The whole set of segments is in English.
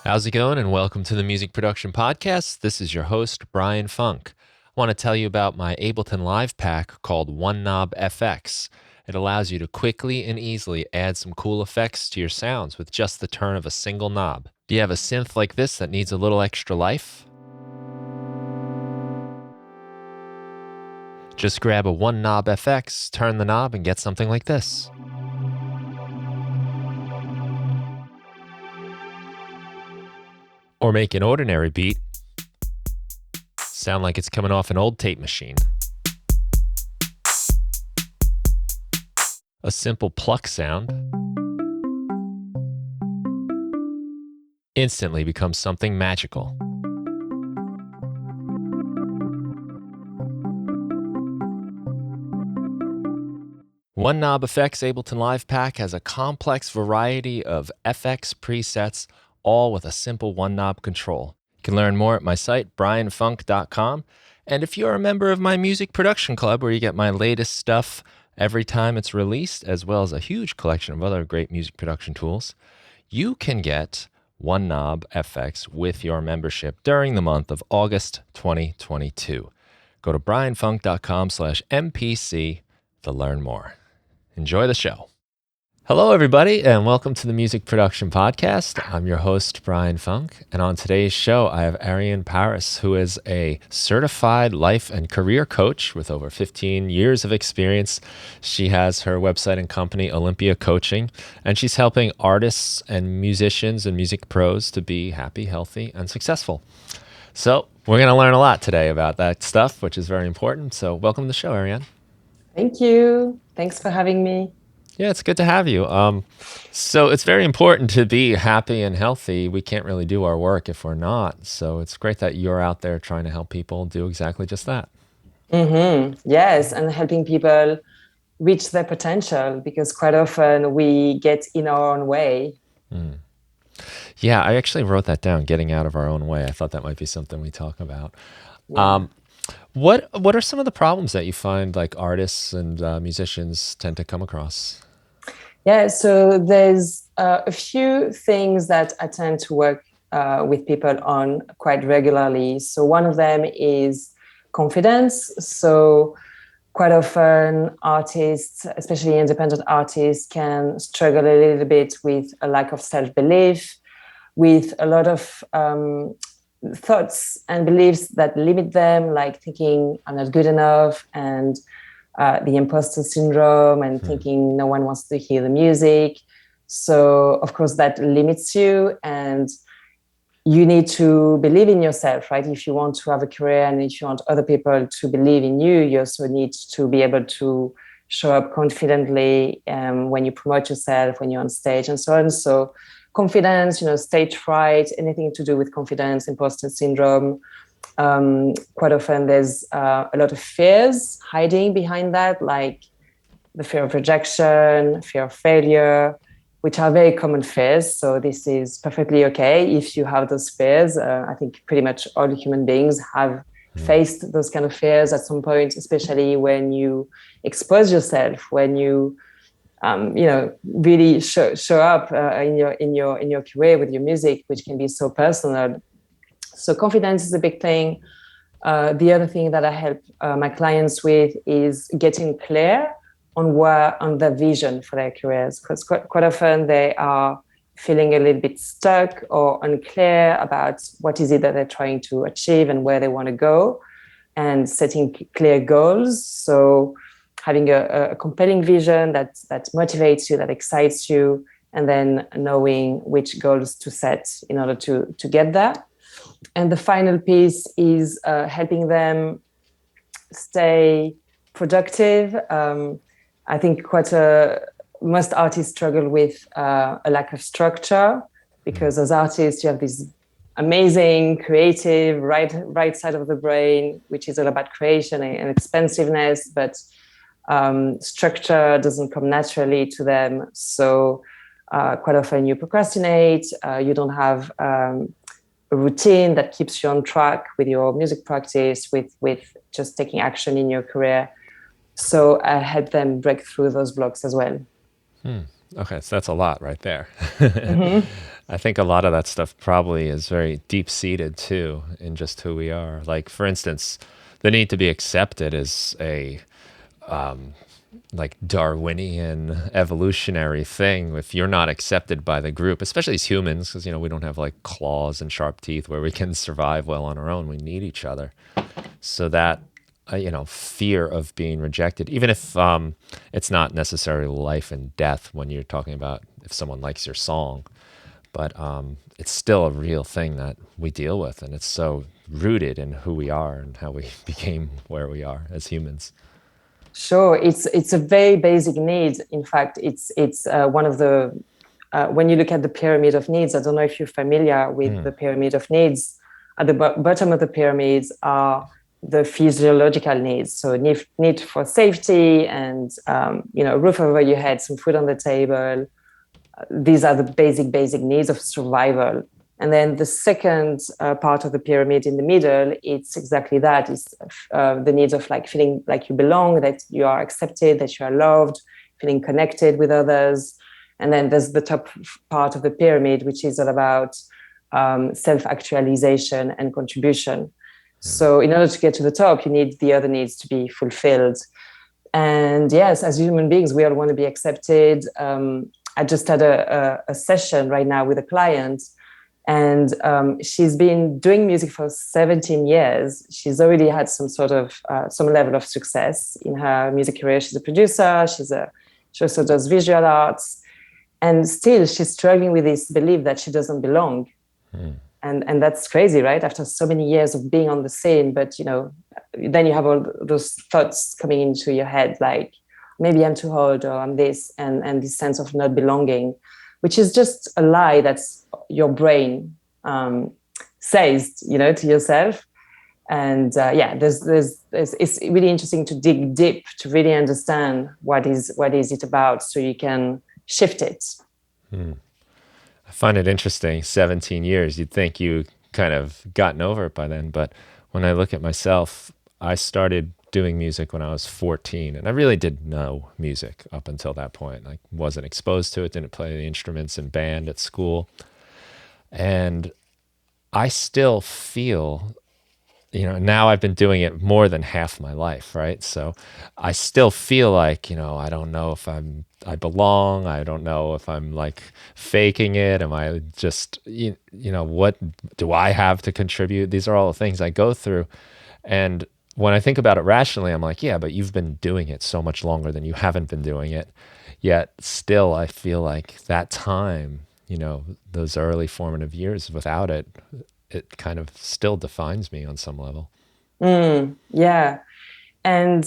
How's it going? And welcome to the Music Production Podcast. This is your host, Brian Funk. I want to tell you about my Ableton Live pack called One Knob FX. It allows you to quickly and easily add some cool effects to your sounds with just the turn of a single knob. Do you have a synth like this that needs a little extra life? Just grab a One Knob FX, turn the knob, and get something like this. Or make an ordinary beat sound like it's coming off an old tape machine. A simple pluck sound instantly becomes something magical. One Knob FX Ableton Live Pack has a complex variety of FX presets, all with a simple one knob control. You can learn more at my site, brianfunk.com. And if you're a member of my music production club, where you get my latest stuff every time it's released, as well as a huge collection of other great music production tools, you can get One Knob FX with your membership during the month of August 2022. Go to brianfunk.com/MPC to learn more. Enjoy the show. Hello, everybody, and welcome to the Music Production Podcast. I'm your host, Brian Funk, and on today's show, I have Ariane Paras, who is a certified life and career coach with over 15 years of experience. She has her website and company, Olympia Coaching, and she's helping artists and musicians and music pros to be happy, healthy, and successful. So we're going to learn a lot today about that stuff, which is very important. So welcome to the show, Ariane. Thank you. Thanks for having me. Yeah, it's good to have you. So it's very important to be happy and healthy. We can't really do our work if we're not. So it's great that you're out there trying to help people do exactly just that. Yes, and helping people reach their potential because quite often we get in our own way. Yeah, I actually wrote that down, getting out of our own way. I thought that might be something we talk about. Yeah. What are some of the problems that you find like artists and musicians tend to come across? Yeah, so there's a few things that I tend to work with people on quite regularly. So one of them is confidence. So quite often artists, especially independent artists, can struggle a little bit with a lack of self-belief, with a lot of thoughts and beliefs that limit them, like thinking I'm not good enough and the imposter syndrome and thinking no one wants to hear the music. So, of course, that limits you, and you need to believe in yourself, right? If you want to have a career and if you want other people to believe in you, you also need to be able to show up confidently when you promote yourself, when you're on stage, and so on. So confidence, stage fright, anything to do with confidence, imposter syndrome. Quite often there's a lot of fears hiding behind that, like the fear of rejection, fear of failure, which are very common fears. So this is perfectly okay if you have those fears. I think pretty much all human beings have faced those kind of fears at some point, especially when you expose yourself, when you really show up in your career with your music, which can be so personal. So confidence is a big thing. The other thing that I help my clients with is getting clear on the vision for their careers, because quite often they are feeling a little bit stuck or unclear about what is it that they're trying to achieve and where they want to go, and setting clear goals. So having a compelling vision that motivates you, that excites you, and then knowing which goals to set in order to get there. And the final piece is helping them stay productive. I think most artists struggle with a lack of structure, because as artists, you have this amazing, creative, right side of the brain, which is all about creation and expansiveness, but structure doesn't come naturally to them. So quite often you procrastinate, you don't have a routine that keeps you on track with your music practice, with just taking action in your career. So I help them break through those blocks as well. Okay, so that's a lot right there. I think a lot of that stuff probably is very deep seated too in just who we are. Like, for instance, the need to be accepted is a like Darwinian evolutionary thing. If you're not accepted by the group, especially as humans, because we don't have like claws and sharp teeth where we can survive well on our own. We need each other. So that fear of being rejected, even if it's not necessarily life and death when you're talking about if someone likes your song, but it's still a real thing that we deal with, and it's so rooted in who we are and how we became where we are as humans. Sure, it's a very basic need. In fact, it's one of the when you look at the pyramid of needs. I don't know if you're familiar with the pyramid of needs. At the bottom of the pyramids are the physiological needs. So need for safety and roof over your head, some food on the table. These are the basic needs of survival. And then the second part of the pyramid in the middle, it's exactly that. It's the needs of like feeling like you belong, that you are accepted, that you are loved, feeling connected with others. And then there's the top part of the pyramid, which is all about self-actualization and contribution. So in order to get to the top, you need the other needs to be fulfilled. And yes, as human beings, we all want to be accepted. I just had a session right now with a client, and she's been doing music for 17 years. She's already had some level of success in her music career. She's a producer. She also does visual arts, and still she's struggling with this belief that she doesn't belong. And that's crazy, right? After so many years of being on the scene, but then you have all those thoughts coming into your head, like maybe I'm too old or I'm this, and this sense of not belonging, which is just a lie that's your brain says, to yourself. And it's really interesting to dig deep to really understand what is it about, so you can shift it. I find it interesting. 17 years, you'd think you kind of gotten over it by then, but when I look at myself, I started doing music when I was 14, and I really didn't know music up until that point. I wasn't exposed to it, didn't play the instruments in band at school. And I still feel, now I've been doing it more than half my life, right? So I still feel like, I don't know if I belong. I don't know if I'm like faking it. Am I just, what do I have to contribute? These are all the things I go through. And when I think about it rationally, I'm like, yeah, but you've been doing it so much longer than you haven't been doing it. Yet still, I feel like that time, those early formative years, without it, it kind of still defines me on some level. Yeah. And,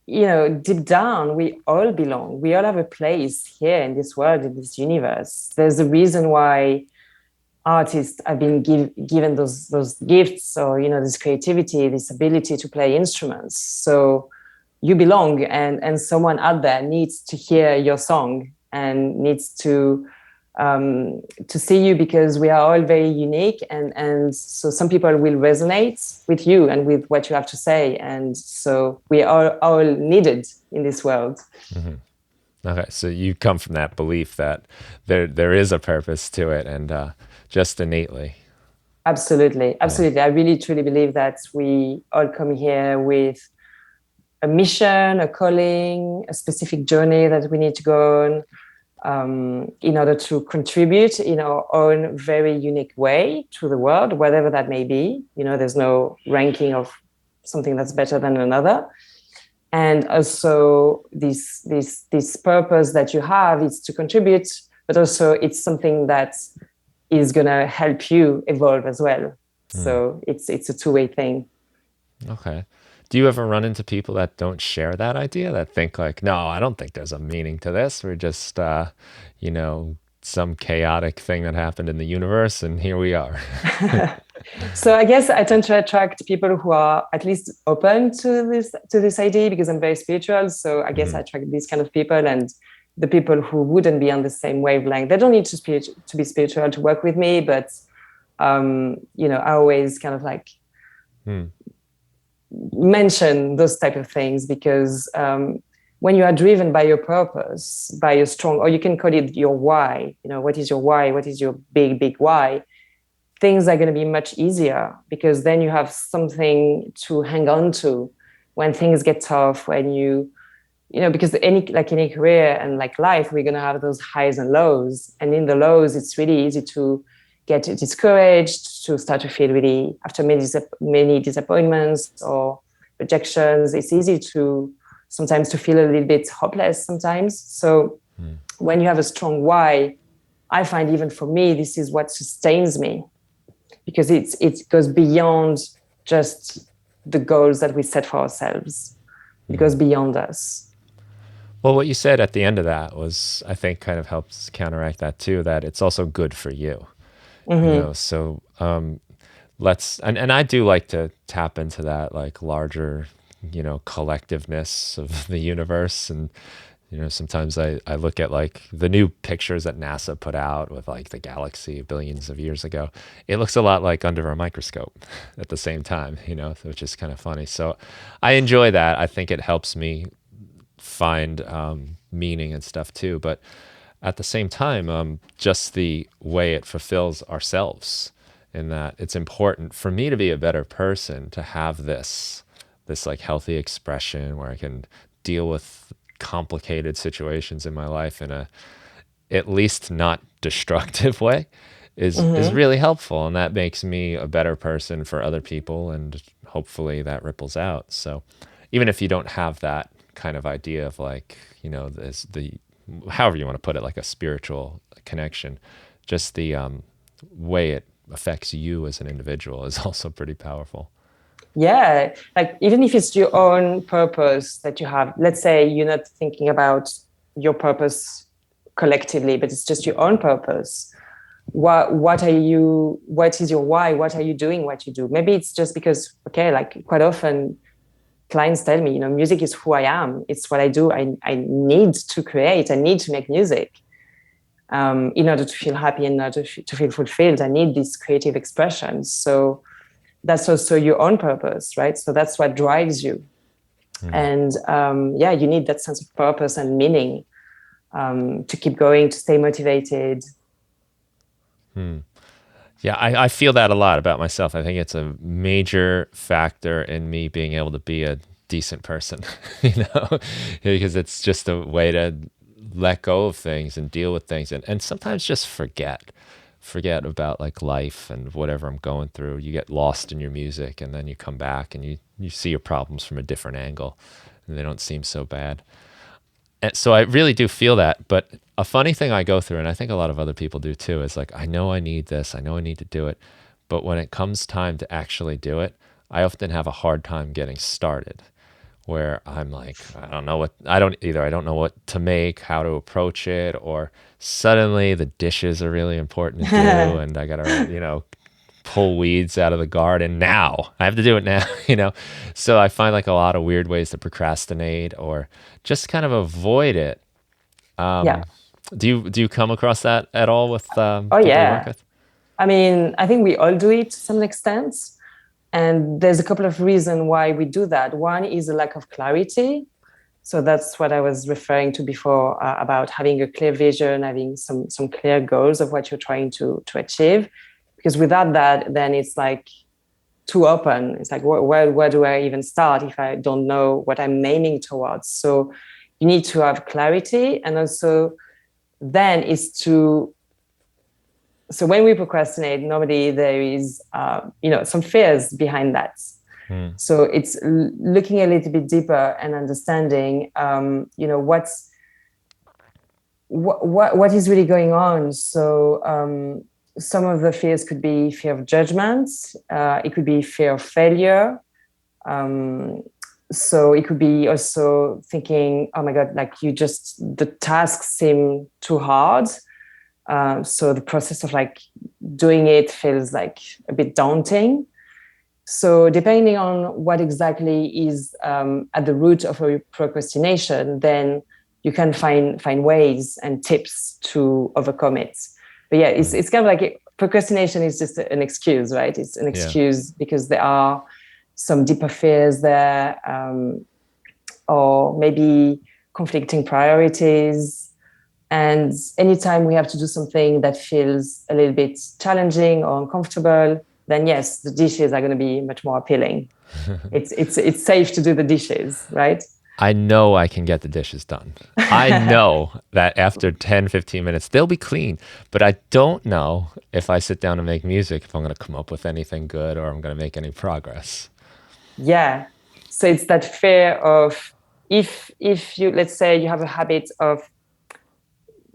deep down, we all belong. We all have a place here in this world, in this universe. There's a reason why artists have been given those gifts, or, this creativity, this ability to play instruments. So you belong, and someone out there needs to hear your song and needs to see you, because we are all very unique, and so some people will resonate with you and with what you have to say, and so we are all needed in this world. Mm-hmm. Okay, so you come from that belief that there is a purpose to it, and just innately. Absolutely. I really truly believe that we all come here with a mission, a calling, a specific journey that we need to go on, in order to contribute in our own very unique way to the world, whatever that may be. There's no ranking of something that's better than another. And also this purpose that you have is to contribute, but also it's something that is going to help you evolve as well. So it's a two-way thing. Okay. Do you ever run into people that don't share that idea, that think like, no, I don't think there's a meaning to this. We're just, some chaotic thing that happened in the universe, and here we are. So I guess I tend to attract people who are at least open to this idea, because I'm very spiritual. So I guess I attract these kind of people, and the people who wouldn't be on the same wavelength. They don't need to be spiritual to work with me, but I always kind of like mention those type of things, because when you are driven by your purpose, by your strong, or you can call it your why, what is your why? What is your big, big why? Things are going to be much easier because then you have something to hang on to when things get tough, when because like any career and like life, we're going to have those highs and lows. And in the lows, it's really easy to get discouraged, to start to feel really, after many disappointments or rejections, it's easy to sometimes to feel a little bit hopeless sometimes. So when you have a strong why, I find even for me, this is what sustains me, because it goes beyond just the goals that we set for ourselves. It goes beyond us. Well, what you said at the end of that was, I think, kind of helps counteract that too, that it's also good for you. So and I do like to tap into that like larger, collectiveness of the universe. And, sometimes I look at like the new pictures that NASA put out with like the galaxy billions of years ago. It looks a lot like under a microscope at the same time, which is kind of funny. So I enjoy that. I think it helps me find meaning and stuff too. But at the same time, just the way it fulfills ourselves, in that it's important for me to be a better person, to have this like healthy expression where I can deal with complicated situations in my life in a at least not destructive way is really helpful. And that makes me a better person for other people, and hopefully that ripples out. So even if you don't have that kind of idea of like, however you want to put it, like a spiritual connection, just the way it affects you as an individual is also pretty powerful. Yeah, like even if it's your own purpose that you have, let's say you're not thinking about your purpose collectively, but it's just your own purpose. What is your why? What are you doing what you do? Maybe it's just because, okay, like quite often clients tell me, music is who I am. It's what I do. I need to create. I need to make music in order to feel happy and in order to feel fulfilled. I need this creative expression. So that's also your own purpose, right? So that's what drives you. And you need that sense of purpose and meaning to keep going, to stay motivated. Yeah, I feel that a lot about myself. I think it's a major factor in me being able to be a decent person, because it's just a way to let go of things and deal with things, and sometimes just forget about like life and whatever I'm going through. You get lost in your music, and then you come back and you see your problems from a different angle, and they don't seem so bad. And so I really do feel that. But a funny thing I go through, and I think a lot of other people do too, is like, I know I need this, I know I need to do it, but when it comes time to actually do it, I often have a hard time getting started, where I'm like, I don't know what to make, how to approach it, or suddenly the dishes are really important to do, and I gotta, pull weeds out of the garden now. I have to do it now. So I find like a lot of weird ways to procrastinate or just kind of avoid it. Do you come across that at all with people you work with? I mean, I think we all do it to some extent. And there's a couple of reasons why we do that. One is a lack of clarity. So that's what I was referring to before about having a clear vision, having some clear goals of what you're trying to achieve. Because without that, then it's like too open. It's like, where do I even start if I don't know what I'm aiming towards? So you need to have clarity. And also then is to, so when we procrastinate, normally there is, some fears behind that. So it's looking a little bit deeper and understanding, what is really going on. So some of the fears could be fear of judgment. It could be fear of failure. So it could be also thinking, oh my God, like the tasks seem too hard. So the process of like doing it feels like a bit daunting. So depending on what exactly is at the root of a procrastination, then you can find ways and tips to overcome it. But yeah, it's kind of like procrastination is just an excuse, right? It's an excuse because there are some deeper fears there, or maybe conflicting priorities. And anytime we have to do something that feels a little bit challenging or uncomfortable, then yes, the dishes are going to be much more appealing. It's safe to do the dishes, right? I know I can get the dishes done. I know that after 10, 15 minutes, they'll be clean. But I don't know if I sit down and make music, if I'm going to come up with anything good or I'm going to make any progress. Yeah. So it's that fear of, if you, let's say you have a habit of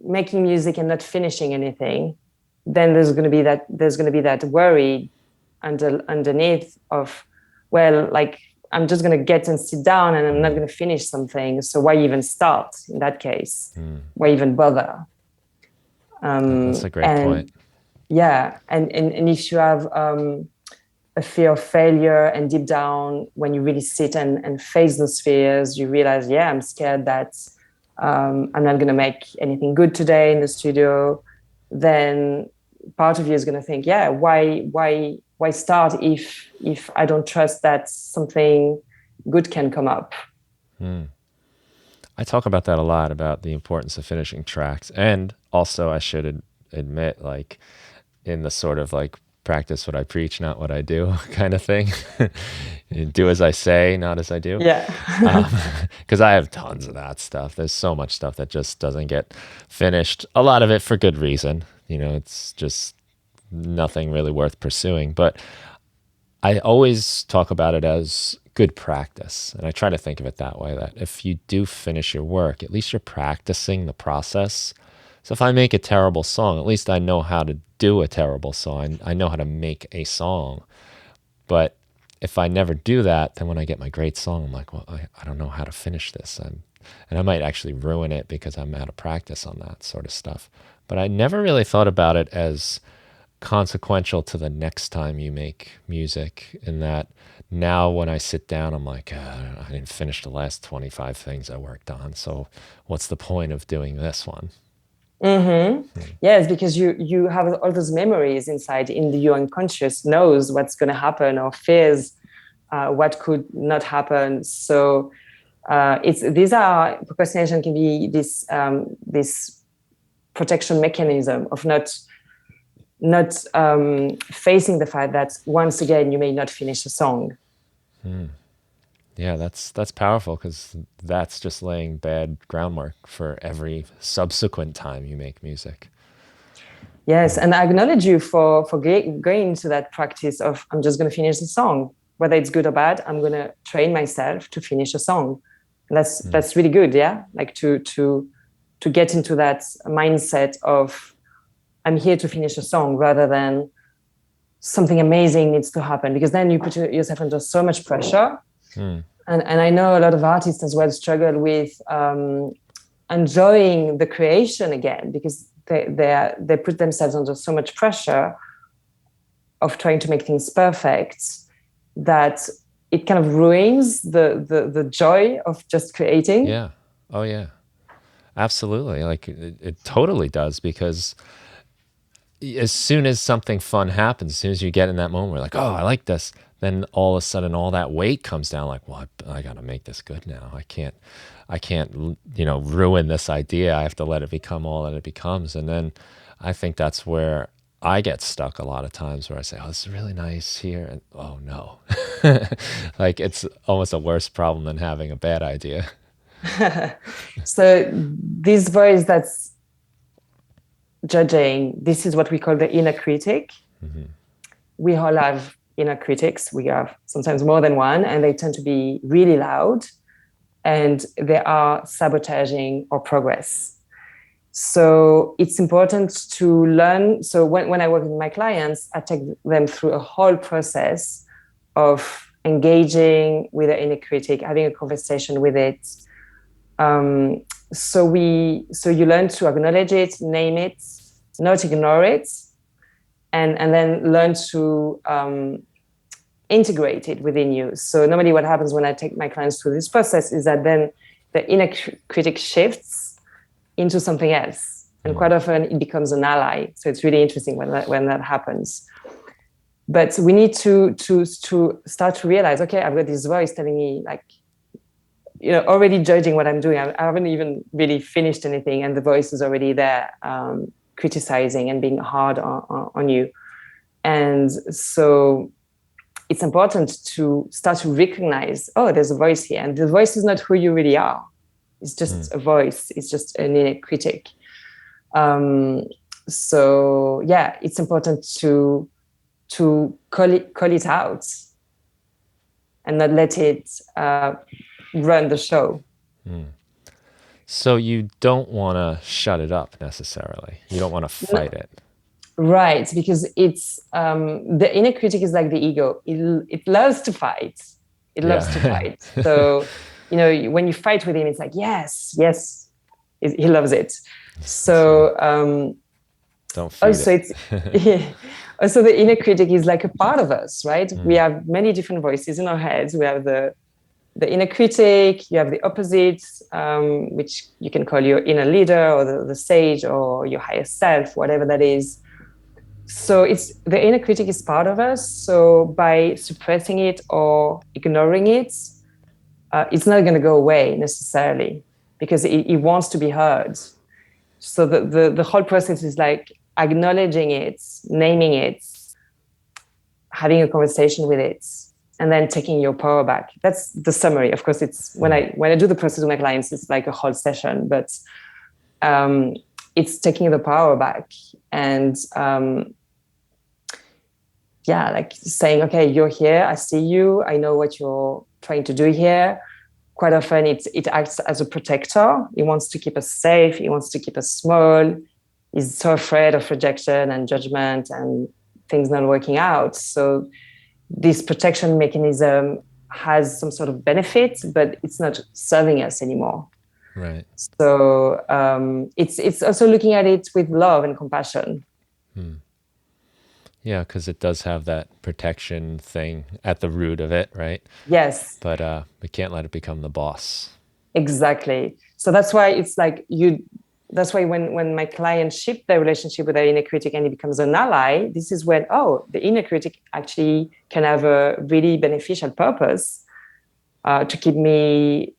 making music and not finishing anything, then there's going to be that worry underneath of, well, like, I'm just going to get and sit down and I'm not going to finish something. So why even start in that case? Why even bother? That's a great point. Yeah. And if you have a fear of failure, and deep down, when you really sit and face those fears, you realize, yeah, I'm scared that I'm not going to make anything good today in the studio. Then part of you is going to think, yeah, why start if I don't trust that something good can come up? I talk about that a lot, about the importance of finishing tracks. And also, I should admit, like, in the sort of like practice what I preach, not what I do kind of thing. Do as I say, not as I do. Yeah. Because I have tons of that stuff. There's so much stuff that just doesn't get finished. A lot of it for good reason. It's just nothing really worth pursuing. But I always talk about it as good practice. And I try to think of it that way, that if you do finish your work, at least you're practicing the process. So if I make a terrible song, at least I know how to do a terrible song. I know how to make a song. But if I never do that, then when I get my great song, I'm like, well, I don't know how to finish this. And I might actually ruin it because I'm out of practice on that sort of stuff. But I never really thought about it as consequential to the next time you make music, in that now when I sit down, I'm like, I didn't finish the last 25 things I worked on. So what's the point of doing this one? Yes, because you have all those memories inside, in your unconscious knows what's going to happen, or fears what could not happen. So procrastination can be this protection mechanism of not facing the fact that once again you may not finish a song. Yeah, that's powerful, because that's just laying bad groundwork for every subsequent time you make music. Yes, and I acknowledge you for going into that practice of, I'm just going to finish the song, whether it's good or bad. I'm going to train myself to finish a song, and that's really good. Yeah, like to get into that mindset of, I'm here to finish a song, rather than something amazing needs to happen, because then you put yourself under so much pressure. And I know a lot of artists as well struggle with enjoying the creation again, because they put themselves under so much pressure of trying to make things perfect, that it kind of ruins the joy of just creating. Yeah. Oh, yeah. Absolutely. Like it totally does, because as soon as something fun happens, as soon as you get in that moment where like, oh, I like this, then all of a sudden all that weight comes down, like, well, I got to make this good now. I can't, ruin this idea. I have to let it become all that it becomes. And then I think that's where I get stuck a lot of times, where I say, oh, this is really nice here. And oh no, like it's almost a worse problem than having a bad idea. So this voice that's judging, this is what we call the inner critic. We all have inner critics. We have sometimes more than one, and they tend to be really loud, and they are sabotaging our progress. So it's important to learn. So when I work with my clients, I take them through a whole process of engaging with the inner critic, having a conversation with it. So you learn to acknowledge it, name it, not ignore it, and then learn to integrate it within you. So normally what happens when I take my clients through this process is that then the inner critic shifts into something else. And quite often it becomes an ally. So it's really interesting when that happens. But we need to start to realize, okay, I've got this voice telling me like, already judging what I'm doing. I haven't even really finished anything, and the voice is already there, criticizing and being hard on you. And so it's important to start to recognize, oh, there's a voice here, and the voice is not who you really are. It's just a voice. It's just an inner critic. So yeah, it's important to call it out and not let it run the show. So you don't want to shut it up necessarily. You don't want to fight it. Right, because it's the inner critic is like the ego. It loves to fight. It loves to fight. So, when you fight with him, it's like, yes, he loves it. So don't feed also it. it's also the inner critic is like a part of us, right? We have many different voices in our heads. We have the inner critic, you have the opposite, which you can call your inner leader or the sage or your higher self, whatever that is. So it's the inner critic is part of us. So by suppressing it or ignoring it, it's not going to go away necessarily because it wants to be heard. So the whole process is like acknowledging it, naming it, having a conversation with it, and then taking your power back. That's the summary. Of course, it's when I do the process with my clients, it's like a whole session, but it's taking the power back and like saying, okay, you're here, I see you, I know what you're trying to do here. Quite often it acts as a protector. It wants to keep us safe. It wants to keep us small. He's so afraid of rejection and judgment and things not working out. So this protection mechanism has some sort of benefit, but it's not serving us anymore. Right. So it's also looking at it with love and compassion. Yeah, because it does have that protection thing at the root of it, right? Yes. But we can't let it become the boss. Exactly. So that's why it's like that's why when my clients shift their relationship with their inner critic and it becomes an ally, this is when, the inner critic actually can have a really beneficial purpose to keep me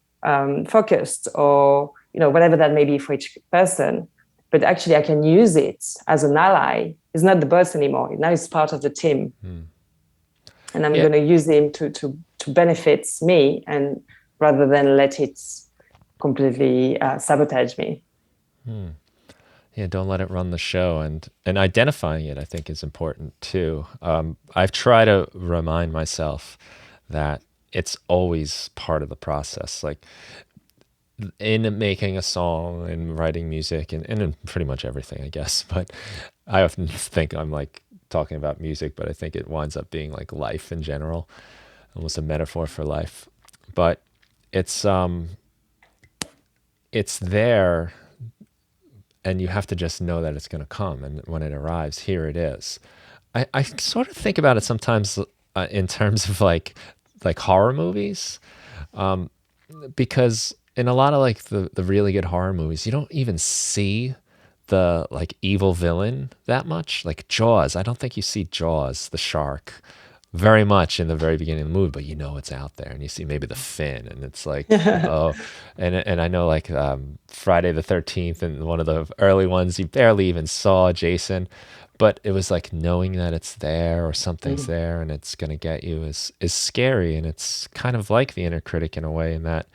focused or, whatever that may be for each person. But actually I can use it as an ally. It's not the boss anymore. Now it's part of the team. And I'm going to use him to benefit me and rather than let it completely sabotage me. Yeah, don't let it run the show. And identifying it, I think, is important too. I've tried to remind myself that it's always part of the process. Like in making a song and writing music and in pretty much everything, I guess. But I often think I'm like talking about music, but I think it winds up being like life in general, almost a metaphor for life. But it's there, and you have to just know that it's going to come. And when it arrives, here it is. I sort of think about it sometimes in terms of like horror movies, because in a lot of like the really good horror movies, you don't even see the like evil villain that much. Like Jaws, I don't think you see Jaws, the shark, very much in the very beginning of the movie, but it's out there, and you see maybe the fin, and it's like, oh, and I know like Friday the 13th, and one of the early ones, you barely even saw Jason, but it was like knowing that it's there or something's there and it's gonna get you is scary, and it's kind of like the inner critic in a way, in that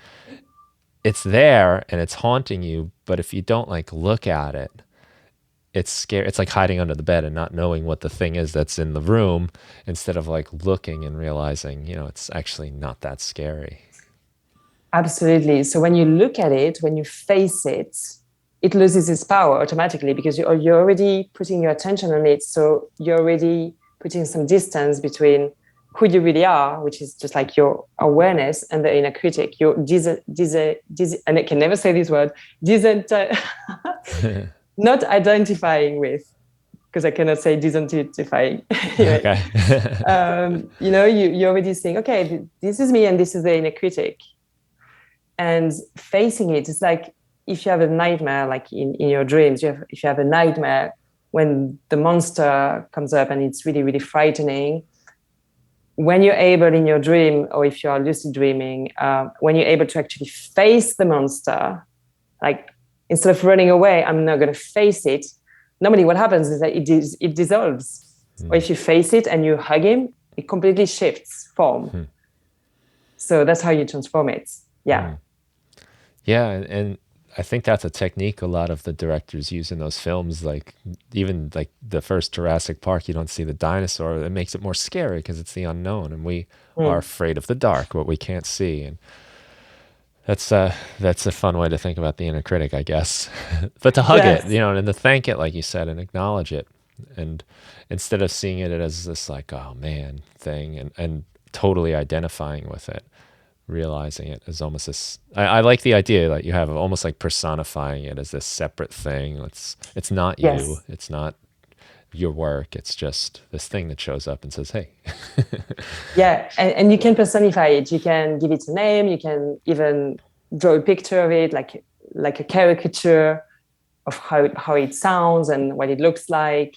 it's there and it's haunting you, but if you don't like look at it, it's scary. It's like hiding under the bed and not knowing what the thing is that's in the room, instead of like looking and realizing, it's actually not that scary. Absolutely. So when you look at it, when you face it, it loses its power automatically because you're already putting your attention on it. So you're already putting some distance between who you really are, which is just like your awareness, and the inner critic. Your and I can never say this word, not identifying with, because I cannot say disidentifying. Okay. You're already saying, okay, this is me and this is the inner critic. And facing it is like if you have a nightmare, like in your dreams, if you have a nightmare when the monster comes up and it's really, really frightening, when you're able in your dream, or if you are lucid dreaming, when you're able to actually face the monster, like instead of running away, I'm not going to face it. Normally what happens is that it dissolves. Or if you face it and you hug him, it completely shifts form. So that's how you transform it. Yeah. Yeah, and I think that's a technique a lot of the directors use in those films. Like even like the first Jurassic Park, you don't see the dinosaur. It makes it more scary because it's the unknown, and we are afraid of the dark, what we can't see. And that's a fun way to think about the inner critic, I guess. But to hug it, Yes. and to thank it, like you said, and acknowledge it, and instead of seeing it as this like oh man thing, and totally identifying with it, realizing it as almost this. I like the idea that you have of almost like personifying it as this separate thing. It's not you. Yes. It's not your work. It's just this thing that shows up and says, "Hey." Yeah. And you can personify it. You can give it a name. You can even draw a picture of it, like a caricature of how it sounds and what it looks like,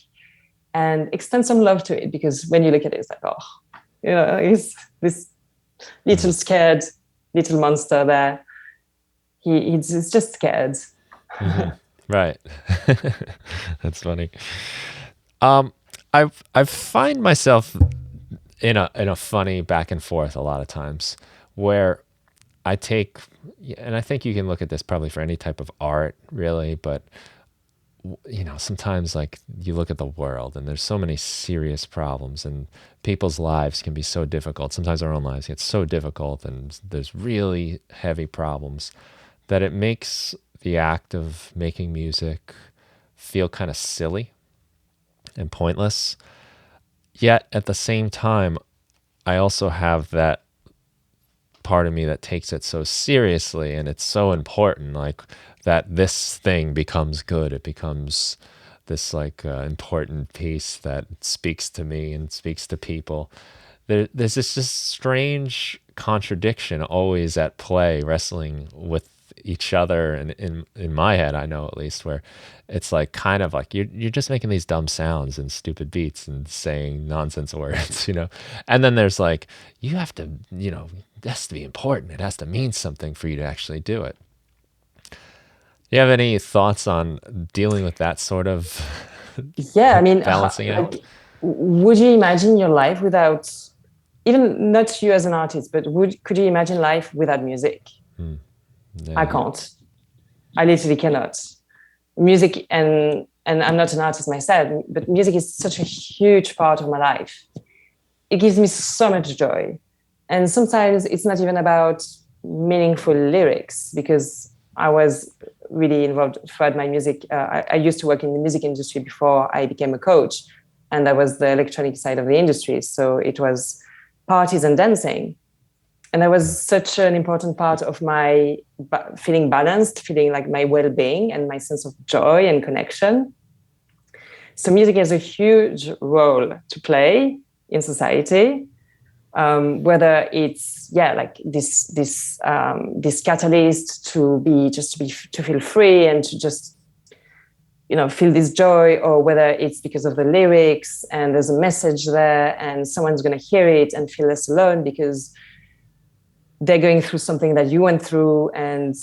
and extend some love to it, because when you look at it, it's like, oh, he's this little scared little monster there. He's just scared. Right. That's funny. I find myself in a funny back and forth a lot of times where I take, and I think you can look at this probably for any type of art really, but sometimes like you look at the world and there's so many serious problems and people's lives can be so difficult. Sometimes our own lives get so difficult and there's really heavy problems that it makes the act of making music feel kind of silly and pointless. Yet at the same time, I also have that part of me that takes it so seriously and it's so important, like that this thing becomes good. It becomes this like important piece that speaks to me and speaks to people. There's this just strange contradiction always at play, wrestling with each other, and in my head, I know at least, where it's like kind of like you're just making these dumb sounds and stupid beats and saying nonsense words, and then there's like you have to, it has to be important. It has to mean something for you to actually do it. Do you have any thoughts on dealing with that sort of Yeah, I mean, balancing like, act? would you imagine your life without, even not you as an artist, but could you imagine life without music? I Yeah. can't. I literally cannot. Music, and I'm not an artist myself, but music is such a huge part of my life. It gives me so much joy. And sometimes it's not even about meaningful lyrics, because I was really involved throughout my music. I used to work in the music industry before I became a coach, and that was the electronic side of the industry. So it was parties and dancing. And that was such an important part of my feeling balanced, feeling like my well-being and my sense of joy and connection. So music has a huge role to play in society, whether it's like this catalyst to feel free and to just feel this joy, or whether it's because of the lyrics and there's a message there and someone's going to hear it and feel less alone because they're going through something that you went through, and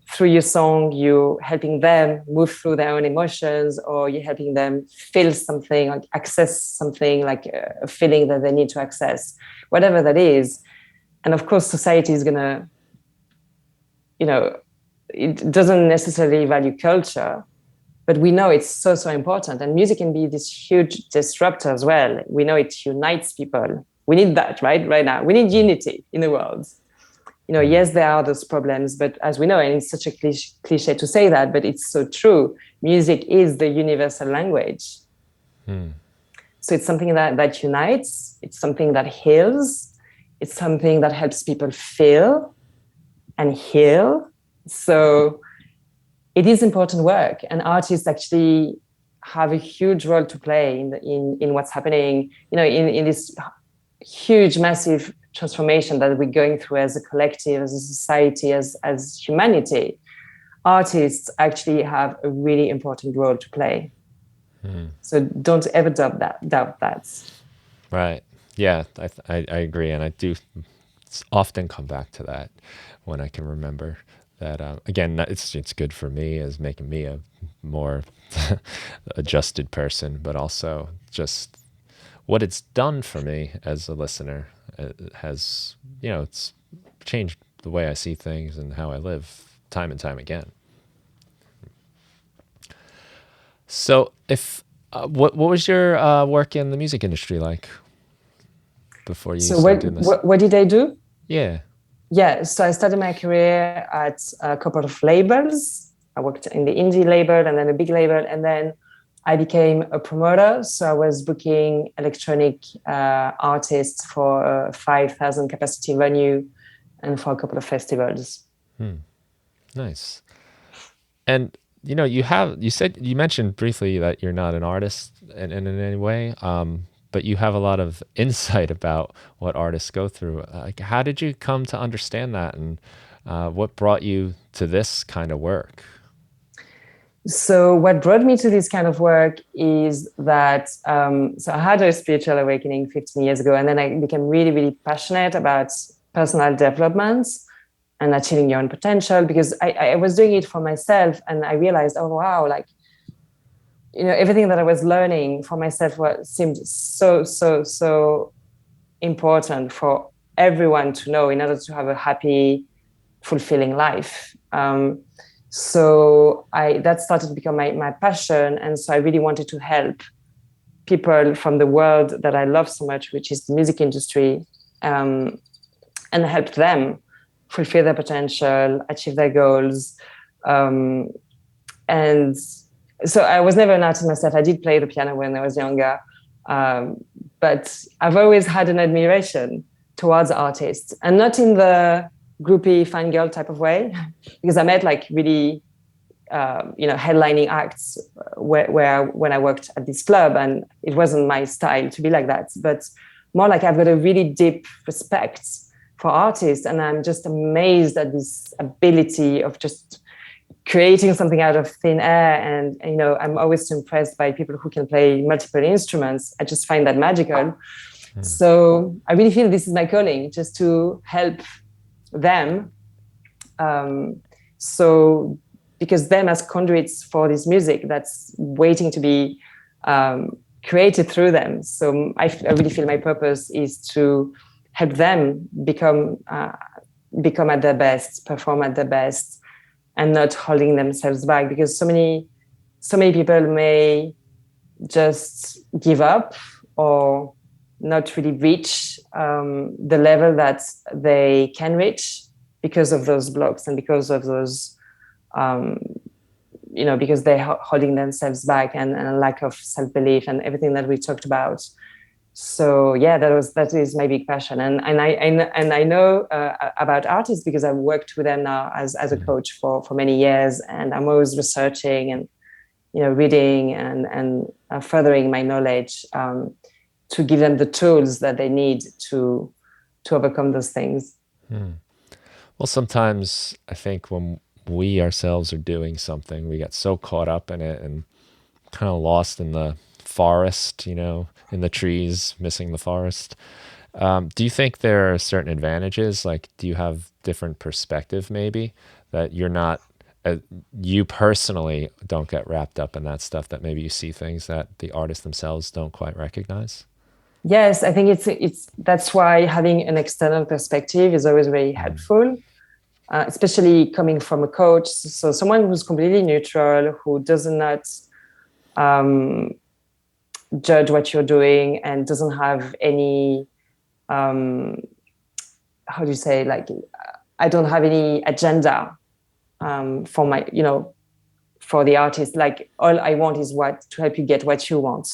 through your song, you're helping them move through their own emotions, or you're helping them feel something, like access something, like a feeling that they need to access, whatever that is. And of course, society is gonna, it doesn't necessarily value culture, but we know it's so, so important. And music can be this huge disruptor as well. We know it unites people. We need that, right? Right now, we need unity in the world. Yes, there are those problems, but as we know, and it's such a cliche to say that, but it's so true. Music is the universal language. So it's something that unites. It's something that heals. It's something that helps people feel and heal. So it is important work, and artists actually have a huge role to play in what's happening, in this huge, massive transformation that we're going through as a collective, as a society, as humanity. Artists actually have a really important role to play. So don't ever doubt that. Right. Yeah, I agree, and I do often come back to that when I can remember that. Again, it's good for me as making me a more adjusted person, but also just what it's done for me as a listener. It has, it's changed the way I see things and how I live time and time again. So, if what was your work in the music industry like before you So started doing this? what did I do? Yeah. Yeah, so I started my career at a couple of labels. I worked in the indie label and then a big label, and then I became a promoter. So I was booking electronic artists for a 5,000 capacity venue and for a couple of festivals. Nice. And you mentioned briefly that you're not an artist in any way, but you have a lot of insight about what artists go through. Like, how did you come to understand that, and what brought you to this kind of work? So what brought me to this kind of work is that so I had a spiritual awakening 15 years ago, and then I became really, really passionate about personal development and achieving your own potential, because I was doing it for myself, and I realized, oh wow, like, everything that I was learning for myself seemed so important for everyone to know in order to have a happy, fulfilling life. So that started to become my passion, and so I really wanted to help people from the world that I love so much, which is the music industry, and help them fulfill their potential, achieve their goals. And so I was never an artist myself. I did play the piano when I was younger, um, but I've always had an admiration towards artists, and not in the groupie fangirl type of way, because I met like really, headlining acts when I worked at this club, and it wasn't my style to be like that. But more like I've got a really deep respect for artists, and I'm just amazed at this ability of just creating something out of thin air. And I'm always so impressed by people who can play multiple instruments. I just find that magical. So I really feel this is my calling, just to help them. So because them as conduits for this music that's waiting to be created through them. So I really feel my purpose is to help them become at their best, perform at their best, and not holding themselves back, because so many people may just give up or not really reach the level that they can reach because of those blocks and because of those because they're holding themselves back, and a lack of self-belief and everything that we talked about. So yeah, that is my big passion, and I know about artists because I've worked with them now as a coach for many years, and I'm always researching and reading and furthering my knowledge to give them the tools that they need to overcome those things. Well, sometimes I think when we ourselves are doing something, we get so caught up in it and kind of lost in the forest, in the trees, missing the forest. Do you think there are certain advantages? Like, do you have different perspective maybe that you're not, you personally don't get wrapped up in that stuff, that maybe you see things that the artists themselves don't quite recognize? Yes, I think it's that's why having an external perspective is always very helpful, especially coming from a coach. So someone who's completely neutral, who does not judge what you're doing and doesn't have any, how do you say, like, I don't have any agenda for my, for the artist. Like, all I want is to help you get what you want.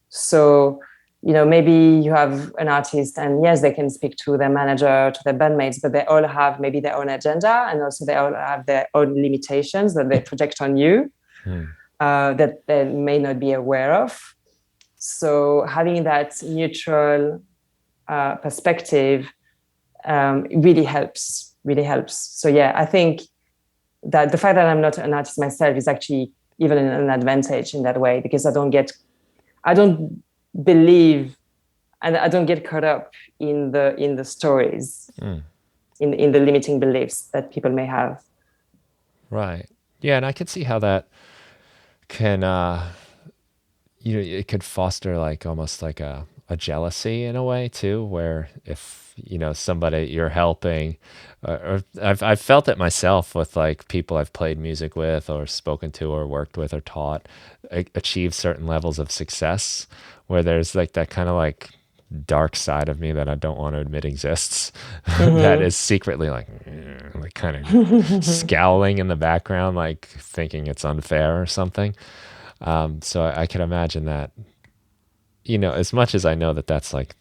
So, maybe you have an artist and yes, they can speak to their manager, to their bandmates, but they all have maybe their own agenda, and also they all have their own limitations that they project on you that they may not be aware of. So having that neutral perspective really helps, really helps. So yeah, I think that the fact that I'm not an artist myself is actually even an advantage in that way, because I don't believe and I don't get caught up in the stories, Mm. in the limiting beliefs that people may have. Right. Yeah, and I could see how that can it could foster like almost like a jealousy in a way too, where if somebody you're helping, or I've felt it myself with like people I've played music with or spoken to or worked with or taught achieve certain levels of success, where there's like that kind of like dark side of me that I don't want to admit exists, that is secretly like kind of scowling in the background, like thinking it's unfair or something. So I can imagine that, as much as I know that that's like,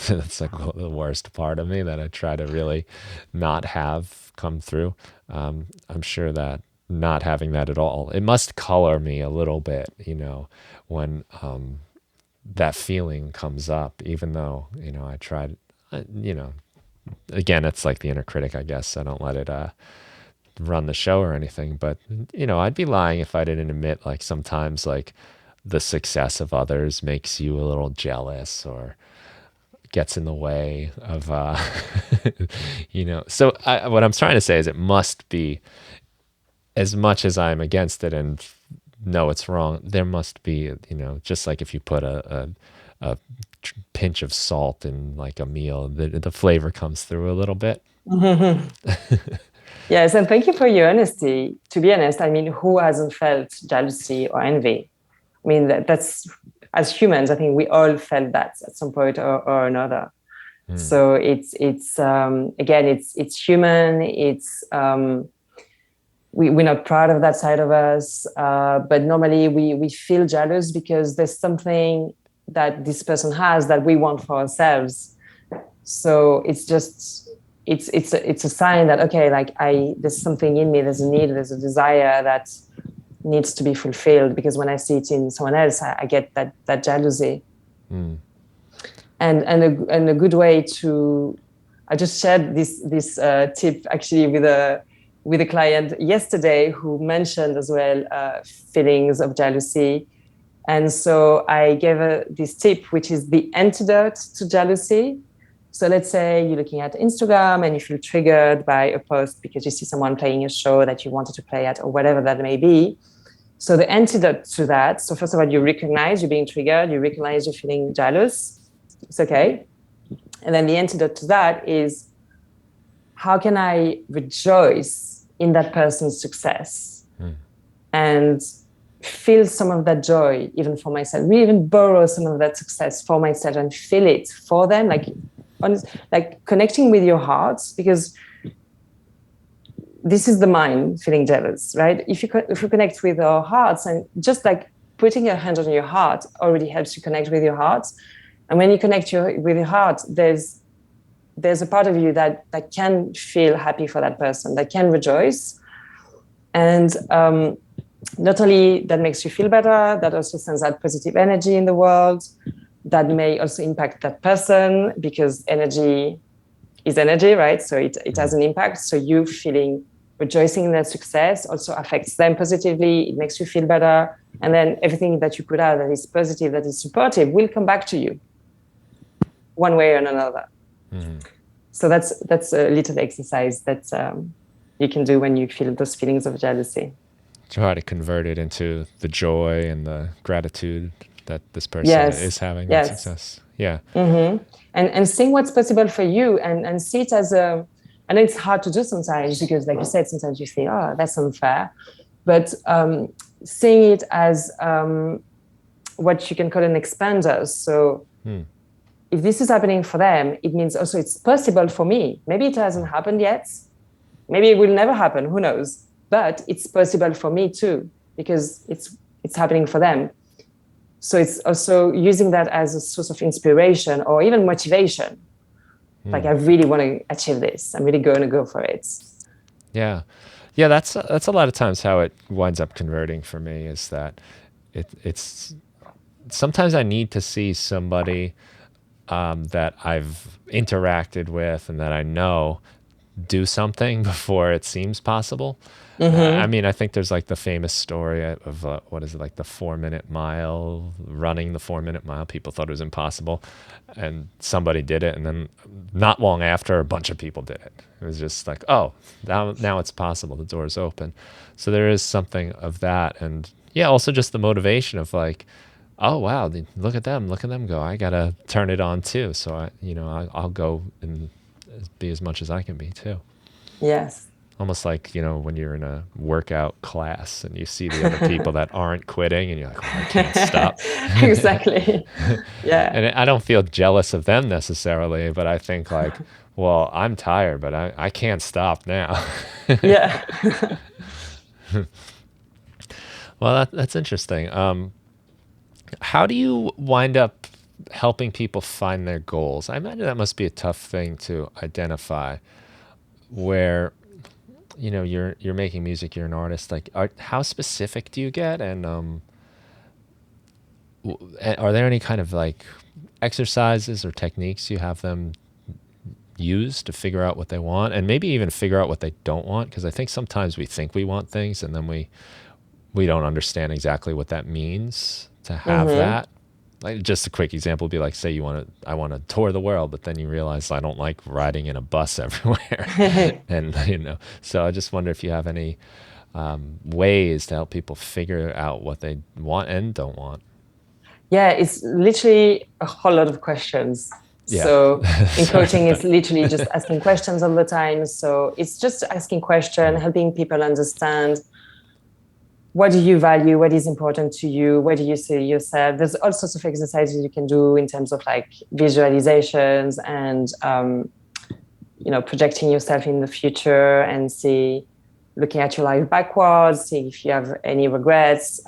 that's like the worst part of me that I try to really not have come through. I'm sure that not having that at all, it must color me a little bit, when that feeling comes up, even though, I tried, again, it's like the inner critic, I guess. I don't let it, run the show or anything, but I'd be lying if I didn't admit like sometimes like the success of others makes you a little jealous or gets in the way of so what I'm trying to say is it must be, as much as I'm against it and know it's wrong, there must be, just like if you put a pinch of salt in like a meal, the flavor comes through a little bit. Yes, and thank you for your honesty. To be honest, I mean, who hasn't felt jealousy or envy? I mean, that's, as humans, I think we all felt that at some point or another. So it's again, it's human. It's we're not proud of that side of us, but normally we feel jealous because there's something that this person has that we want for ourselves. So it's just it's a sign that, okay, like there's something in me, there's a need, there's a desire that needs to be fulfilled, because when I see it in someone else, I get that jealousy. And a good way to, I just shared this tip actually with a client yesterday who mentioned as well feelings of jealousy. And so I gave her this tip, which is the antidote to jealousy. So let's say you're looking at Instagram and you feel triggered by a post because you see someone playing a show that you wanted to play at, or whatever that may be. So the antidote to that, so first of all, you recognize you're being triggered, you recognize you're feeling jealous. It's okay. And then the antidote to that is, how can I rejoice in that person's success and feel some of that joy even for myself? We even borrow some of that success for myself and feel it for them, like connecting with your heart, because this is the mind feeling jealous, right? If you connect with our hearts, and just like putting your hand on your heart already helps you connect with your heart. And when you connect with your heart, there's a part of you that can feel happy for that person, that can rejoice. And not only that makes you feel better, that also sends out positive energy in the world. That may also impact that person, because energy is energy, right? So it has an impact. So you rejoicing in their success also affects them positively. It makes you feel better. And then everything that you put out that is positive, that is supportive, will come back to you one way or another. So that's a little exercise that you can do when you feel those feelings of jealousy. Try to convert it into the joy and the gratitude that this person is having that success. Yeah. And seeing what's possible for you, and see it as I know it's hard to do sometimes, because like you said, sometimes you think, oh, that's unfair. But seeing it as what you can call an expander. So if this is happening for them, it means also it's possible for me. Maybe it hasn't happened yet. Maybe it will never happen. Who knows? But it's possible for me too, because it's happening for them. So it's also using that as a source of inspiration or even motivation. Like, I really want to achieve this. I'm really going to go for it. Yeah. Yeah, that's a lot of times how it winds up converting for me, is that it's sometimes I need to see somebody that I've interacted with and that I know do something before it seems possible. Mm-hmm. I mean, I think there's like the famous story of what is it, like the 4 minute mile, running the 4 minute mile. People thought it was impossible, and somebody did it, and then not long after, a bunch of people did it. It was just like, oh, now it's possible. The door's open. So there is something of that, and yeah, also just the motivation of like, oh wow, look at them go. I gotta turn it on too. So I'll go and be as much as I can be too. Yes. Almost like, when you're in a workout class and you see the other people that aren't quitting and you're like, well, I can't stop. Exactly. Yeah. And I don't feel jealous of them necessarily, but I think like, well, I'm tired, but I can't stop now. Yeah. Well, that's interesting. How do you wind up helping people find their goals? I imagine that must be a tough thing to identify where you're making music, you're an artist. Like, how specific do you get, and are there any kind of like exercises or techniques you have them use to figure out what they want, and maybe even figure out what they don't want? Because I think sometimes we think we want things, and then we don't understand exactly what that means to have Mm-hmm. that. Like, just a quick example would be like, say I want to tour the world, but then you realize I don't like riding in a bus everywhere. And, so I just wonder if you have any ways to help people figure out what they want and don't want. Yeah, it's literally a whole lot of questions. Yeah. So in coaching, it's literally just asking questions all the time. So it's just asking questions, helping people understand, what do you value, what is important to you, where do you see yourself. There's all sorts of exercises you can do in terms of like visualizations and projecting yourself in the future and looking at your life backwards, seeing if you have any regrets.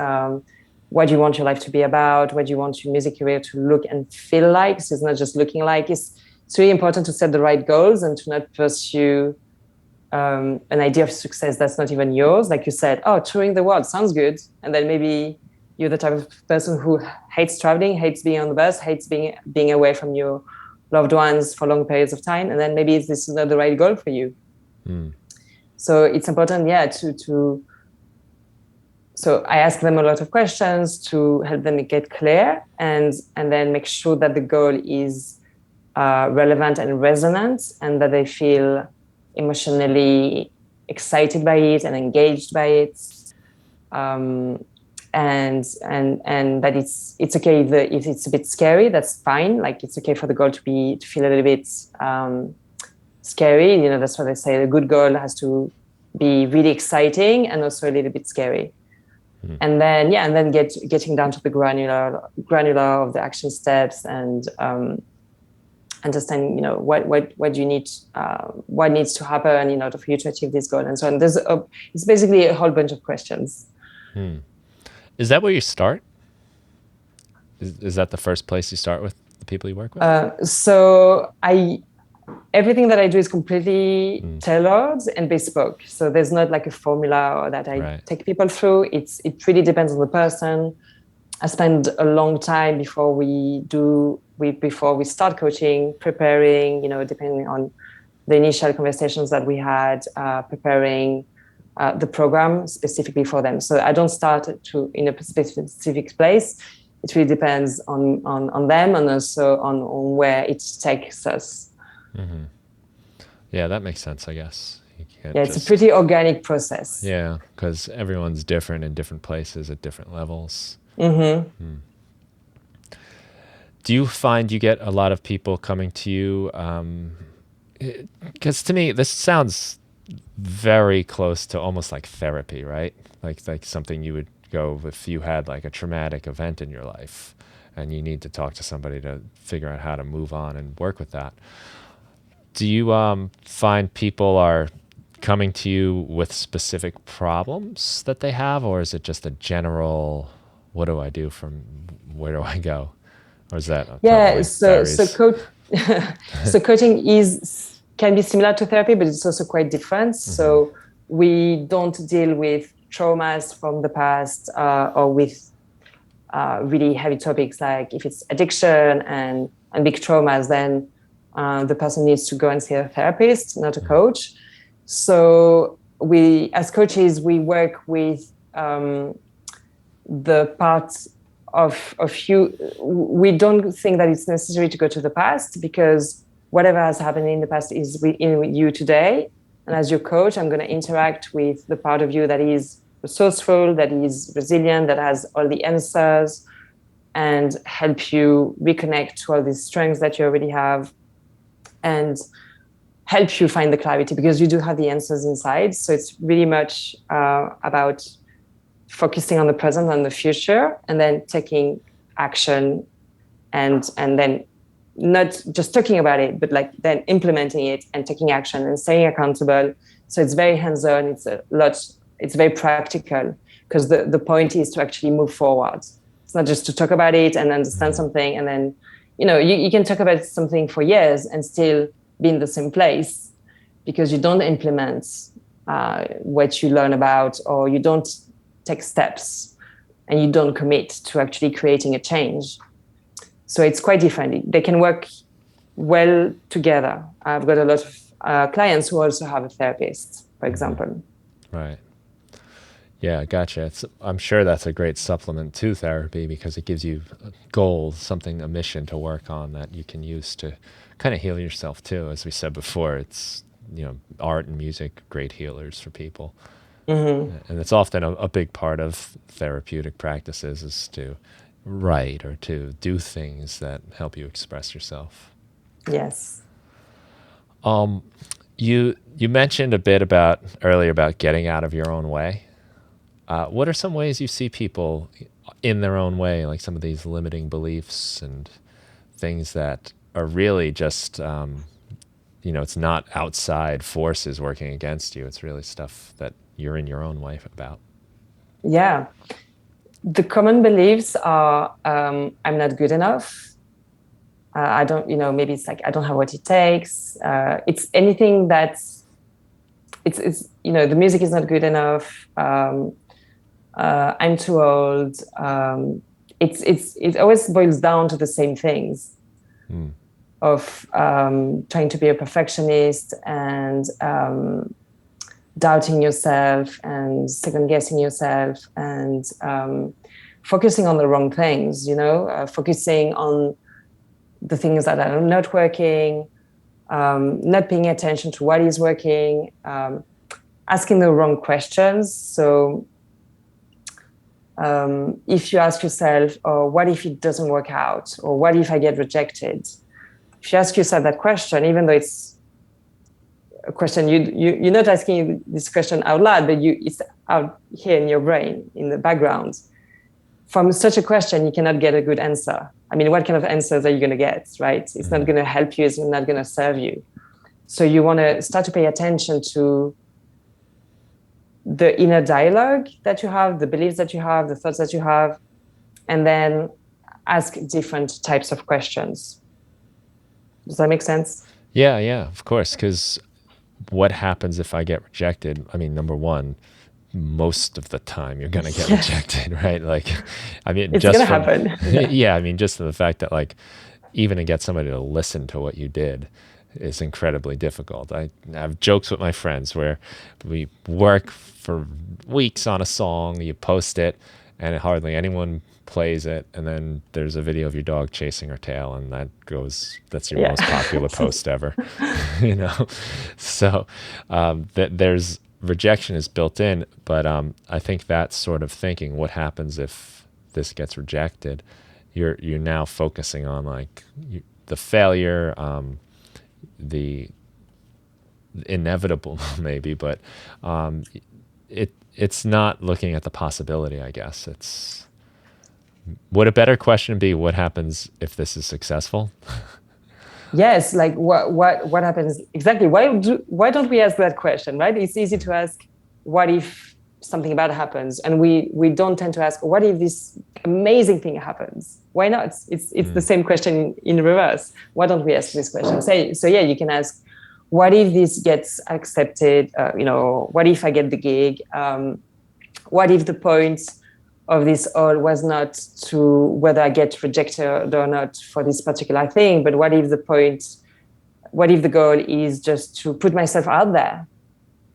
What do you want your life to be about? What do you want your music career to look and feel like? So it's not just looking like. It's really important to set the right goals and to not pursue an idea of success that's not even yours. Like you said, oh, touring the world sounds good. And then maybe you're the type of person who hates traveling, hates being on the bus, hates being away from your loved ones for long periods of time. And then maybe this is not the right goal for you. Mm. So it's important, so I ask them a lot of questions to help them get clear and then make sure that the goal is relevant and resonant, and that they feel emotionally excited by it and engaged by it, and that it's okay if it's a bit scary. That's fine. Like, it's okay for the goal to feel a little bit scary. That's why they say the good goal has to be really exciting and also a little bit scary. Mm-hmm. And then getting down to the granular of the action steps and understanding, what you need, what needs to happen, for you to achieve this goal, and so on. It's basically a whole bunch of questions. Is that where you start? Is that the first place you start with the people you work with? So everything that I do is completely tailored and bespoke. So there's not like a formula that I take people through. It really depends on the person. I spend a long time before we start coaching, preparing, depending on the initial conversations that we had, preparing the program specifically for them. So I don't start in a specific place. It really depends on them and also on where it takes us. Mm-hmm. Yeah, that makes sense, I guess. It's a pretty organic process. Yeah, because everyone's different in different places at different levels. Mm-hmm. Do you find you get a lot of people coming to you? Because to me, this sounds very close to almost like therapy, right? Like something you would go if you had like a traumatic event in your life and you need to talk to somebody to figure out how to move on and work with that. Do you find people are coming to you with specific problems that they have, or is it just a general, what do I do, from where do I go? Or is that so coaching can be similar to therapy, but it's also quite different. Mm-hmm. So we don't deal with traumas from the past or with really heavy topics, like if it's addiction and big traumas, then the person needs to go and see a therapist, not a coach. So we, as coaches, we work with the parts of you. We don't think that it's necessary to go to the past, because whatever has happened in the past is in you today. And as your coach, I'm going to interact with the part of you that is resourceful, that is resilient, that has all the answers, and help you reconnect to all these strengths that you already have, and help you find the clarity, because you do have the answers inside. So it's really much about focusing on the present and the future, and then taking action, and then not just talking about it, but like then implementing it and taking action and staying accountable. So it's very hands-on. It's very practical, because the point is to actually move forward. It's not just to talk about it and understand something, and then, you can talk about something for years and still be in the same place, because you don't implement what you learn about, or you don't take steps, and you don't commit to actually creating a change. So it's quite different. They can work well together. I've got a lot of clients who also have a therapist, for example. Right. Yeah, gotcha. I'm sure that's a great supplement to therapy, because it gives you goals, a mission to work on that you can use to kind of heal yourself too. As we said before, it's, art and music, great healers for people. Mm-hmm. And it's often a big part of therapeutic practices is to write or to do things that help you express yourself. Yes. You mentioned a bit earlier about getting out of your own way. What are some ways you see people in their own way, like some of these limiting beliefs and things that are really just, it's not outside forces working against you. It's really stuff that you're in your own way about. Yeah. The common beliefs are, I'm not good enough. I don't, maybe it's like, I don't have what it takes. It's anything that's, it's the music is not good enough. I'm too old. It always boils down to the same things of trying to be a perfectionist, and doubting yourself, and second guessing yourself, and focusing on the wrong things, focusing on the things that are not working, not paying attention to what is working, asking the wrong questions. So if you ask yourself, oh, what if it doesn't work out? Or what if I get rejected? If you ask yourself that question, even though it's a question you're not asking this question out loud, but it's out here in your brain, in the background. From such a question, you cannot get a good answer. I mean, what kind of answers are you going to get, right? It's not going to help you. It's not going to serve you. So you want to start to pay attention to the inner dialogue that you have, the beliefs that you have, the thoughts that you have, and then ask different types of questions. Does that make sense? Yeah, of course. Because what happens if I get rejected? I mean, number one, most of the time you're going to get rejected, right? Like, I mean, it's going to happen. Yeah, I mean, just the fact that like, even to get somebody to listen to what you did is incredibly difficult. I have jokes with my friends where we work for weeks on a song, you post it, and hardly anyone plays it, and then there's a video of your dog chasing her tail, and that's your most popular post ever. So there's rejection is built in, but I think that sort of thinking, what happens if this gets rejected, you're now focusing on like the failure, the inevitable maybe, but it's not looking at the possibility, I guess. Would a better question be, what happens if this is successful? Yes, like what happens exactly? Why don't we ask that question, right? It's easy to ask, what if something bad happens? And we don't tend to ask, what if this amazing thing happens? Why not? It's the same question in reverse. Why don't we ask this question? So yeah, you can ask, what if this gets accepted? What if I get the gig? What if the point of this all was not to whether I get rejected or not for this particular thing, but what if the goal is just to put myself out there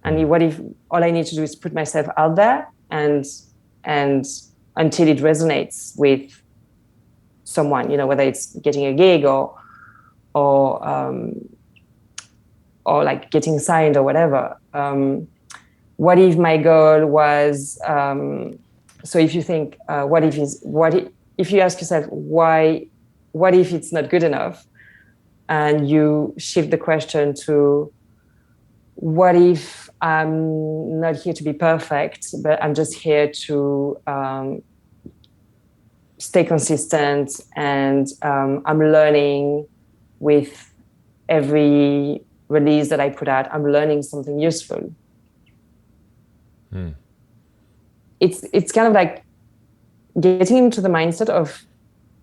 And what if all I need to do is put myself out there and until it resonates with someone, whether it's getting a gig or like getting signed or whatever. What if my goal was, so if you think, if you ask yourself, what if it's not good enough? And you shift the question to, what if I'm not here to be perfect, but I'm just here to stay consistent, and I'm learning with every release that I put out, I'm learning something useful. It's kind of like getting into the mindset of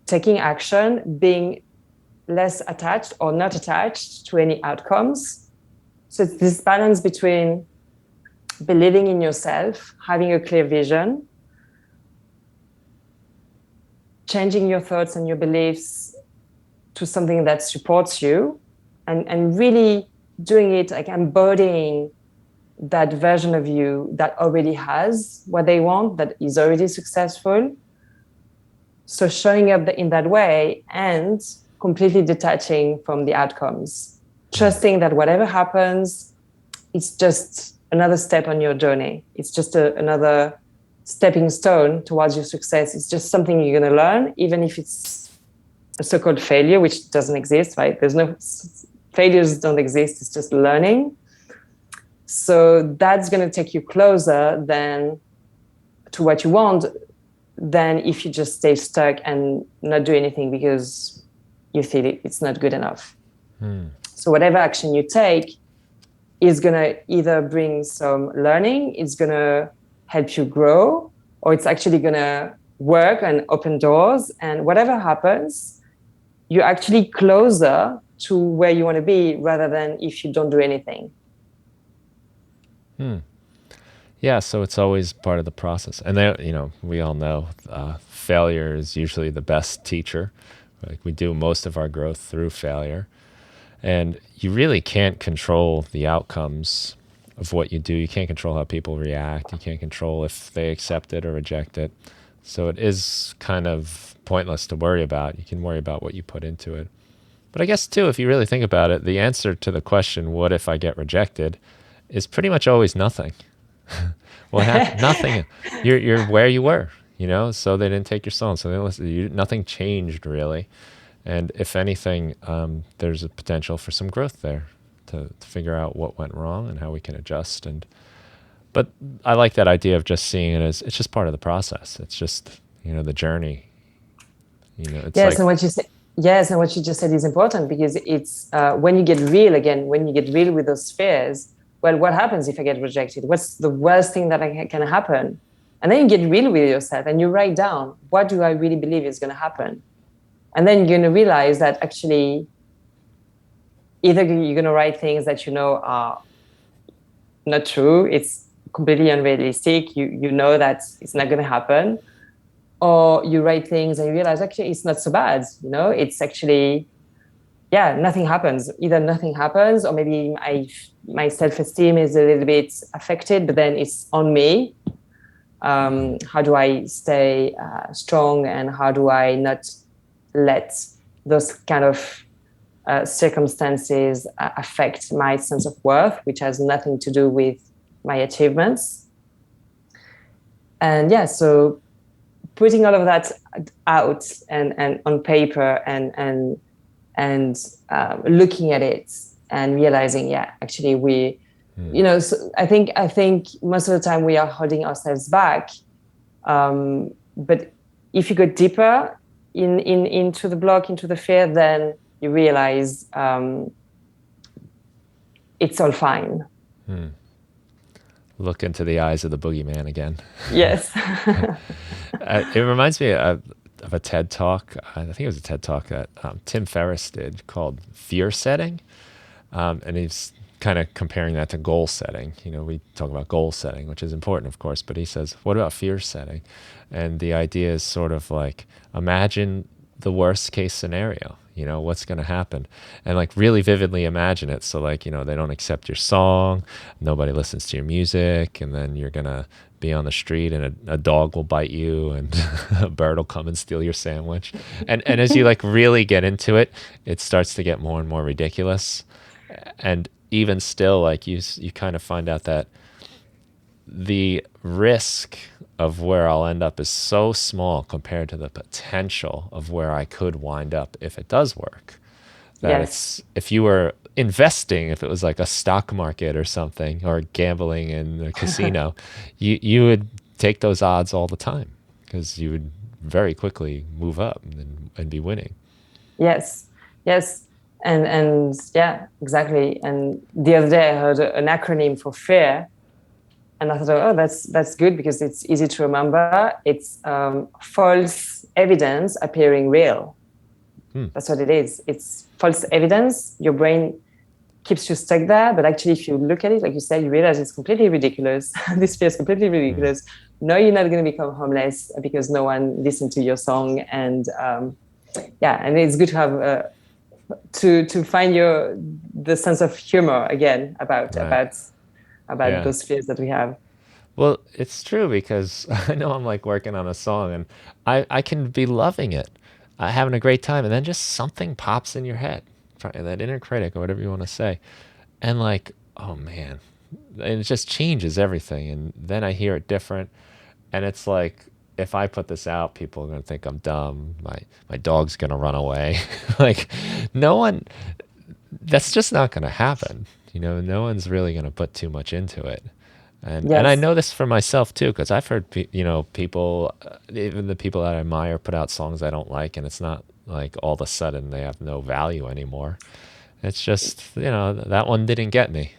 taking action, being less attached or not attached to any outcomes. So it's this balance between believing in yourself, having a clear vision, changing your thoughts and your beliefs to something that supports you, and really doing it, like embodying that version of you that already has what they want, that is already successful. So showing up in that way and completely detaching from the outcomes, trusting that whatever happens, it's just another step on your journey. It's just another stepping stone towards your success. It's just something you're going to learn, even if it's a so-called failure, which doesn't exist, right? There's no failures, don't exist. It's just learning. So that's going to take you closer than to what you want than if you just stay stuck and not do anything because you feel it's not good enough. So whatever action you take is going to either bring some learning, it's going to help you grow, or it's actually going to work and open doors. And whatever happens, you're actually closer to where you want to be rather than if you don't do anything. Yeah, so it's always part of the process. And we all know failure is usually the best teacher. Like, we do most of our growth through failure. And you really can't control the outcomes of what you do. You can't control how people react. You can't control if they accept it or reject it. So it is kind of pointless to worry about. You can worry about what you put into it. But I guess, too, if you really think about it, the answer to the question, what if I get rejected, is pretty much always nothing. What happened? Nothing. You're where you were, so they didn't take your song. So they listened to you. Nothing changed, really. And if anything, there's a potential for some growth there to figure out what went wrong and how we can adjust. But I like that idea of just seeing it as it's just part of the process. It's just, the journey. It's yes, and what you said. Yes, and what you just said is important, because it's when you get real with those fears. Well, what happens if I get rejected? What's the worst thing that can happen? And then you get real with yourself and you write down, what do I really believe is going to happen? And then you're going to realize that actually, either you're going to write things that are not true, it's completely unrealistic, you know that it's not going to happen, or you write things and you realize actually it's not so bad. It's actually, nothing happens. Either nothing happens, or maybe my self-esteem is a little bit affected, but then it's on me. How do I stay strong, and how do I not let those kind of circumstances affect my sense of worth, which has nothing to do with my achievements? And so putting all of that out and on paper and looking at it and realizing, actually so I think most of the time we are holding ourselves back. But if you go deeper into the block, into the fear, then you realize it's all fine. Look into the eyes of the boogeyman again. Yes. It reminds me of a TED Talk. I think it was a TED Talk that Tim Ferriss did, called Fear Setting. And he's kind of comparing that to goal setting. We talk about goal setting, which is important, of course, but he says, what about fear setting? And the idea is sort of like, imagine the worst case scenario. You know, what's going to happen? And like really vividly imagine it. So like, you know, they don't accept your song, nobody listens to your music, and then you're going to be on the street and a dog will bite you and a bird will come and steal your sandwich. And as you like really get into it, it starts to get more and more ridiculous. And even still, like you kind of find out that the risk of where I'll end up is so small compared to the potential of where I could wind up if it does work. That Yes. it's, if you were investing, if it was like a stock market or something, or gambling in a casino, you would take those odds all the time because you would very quickly move up and be winning. Yes. Yes. And yeah, exactly. And the other day I heard an acronym for fear, and I thought, oh, that's good because it's easy to remember. It's false evidence appearing real. That's what it is. It's false evidence. Your brain keeps you stuck there, but actually, if you look at it, like you said, you realize it's completely ridiculous. This fear is completely ridiculous. No, you're not going to become homeless because no one listened to your song, and yeah, and it's good to have to find the sense of humor again about Right. about Yeah. those fears that we have. Well, it's true because I know I'm like working on a song and I can be loving it, having a great time, and then just something pops in your head, that inner critic or whatever you want to say. And like, oh man, and it just changes everything. And then I hear it different. And it's like, if I put this out, people are going to think I'm dumb. My dog's going to run away. Like, no one, that's just not going to happen. You know, no one's really going to put too much into it. And I Yes, know this for myself too, because I've heard you know, people, even the people that I admire, put out songs I don't like, and it's not like all of a sudden they have no value anymore. It's just, you know, that one didn't get me.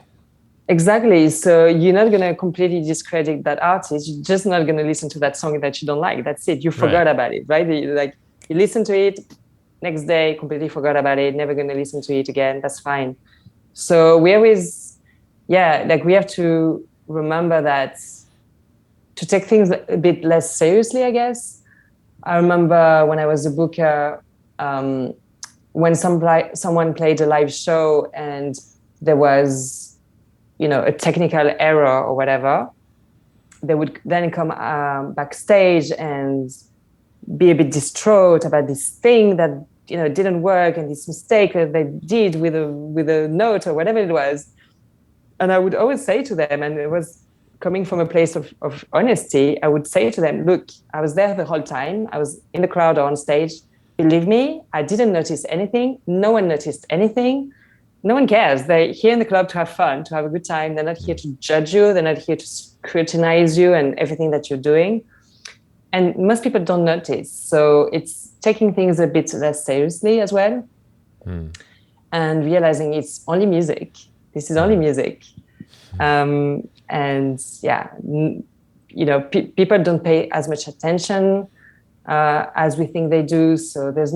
exactly. So you're not going to completely discredit that artist. You're just not going to listen to that song that you don't like. That's it. You Right. forgot about it, right? Like you listen to it next day, completely forgot about it. Never going to listen to it again. That's fine. So we always, yeah, like we have to remember that to take things a bit less seriously, I guess. I remember when I was a booker, when someone played a live show and there was, you know, a technical error or whatever, they would then come backstage and be a bit distraught about this thing that, you know, didn't work and this mistake that they did with a note or whatever it was. And I would always say to them, and it was coming from a place of honesty, I would say to them, look, I was there the whole time. I was in the crowd or on stage. Believe me, I didn't notice anything. No one noticed anything. No one cares. They're here in the club to have fun, to have a good time. They're not here to judge you. They're not here to scrutinize you and everything that you're doing. And most people don't notice. So it's taking things a bit less seriously as well, and realizing it's only music. This is only music. And yeah, you know, people don't pay as much attention as we think they do. So there's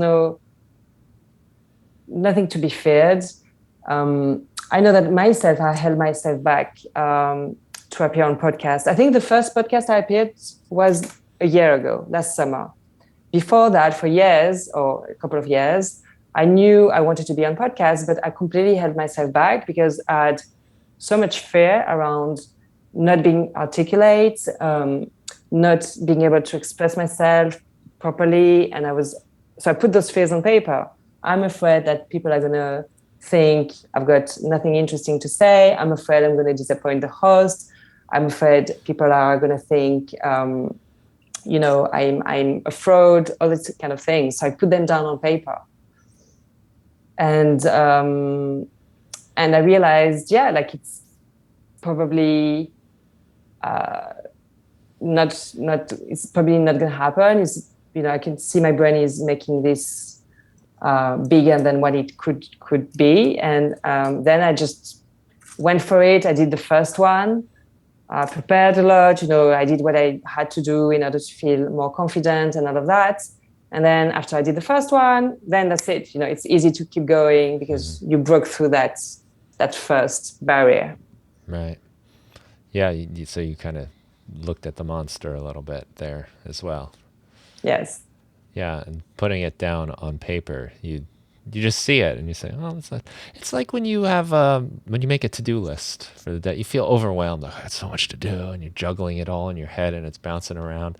nothing to be feared. I know that myself, I held myself back to appear on podcasts. I think the first podcast I appeared was a year ago, last summer. Before that, for years or a couple of years, I knew I wanted to be on podcasts, but I completely held myself back because I had so much fear around not being articulate, not being able to express myself properly. And so I put those fears on paper. I'm afraid that people are going to think I've got nothing interesting to say. I'm afraid I'm going to disappoint the host. I'm afraid people are going to think, you know, I'm a fraud, all this kind of things. So I put them down on paper. And I realized, yeah, like it's probably it's probably not going to happen. It's, you know, I can see my brain is making this bigger than what it could be. And then I just went for it. I did the first one. I prepared a lot. You know, I did what I had to do in order to feel more confident and all of that. And then after I did the first one, then that's it. You know, it's easy to keep going because you broke through that first barrier. Right. Yeah. So you kind of looked at the monster a little bit there as well. Yes. Yeah. And putting it down on paper, you just see it and you say, oh, it's like when you make a to-do list for the day, you feel overwhelmed. Like, it's so much to do, and you're juggling it all in your head and it's bouncing around.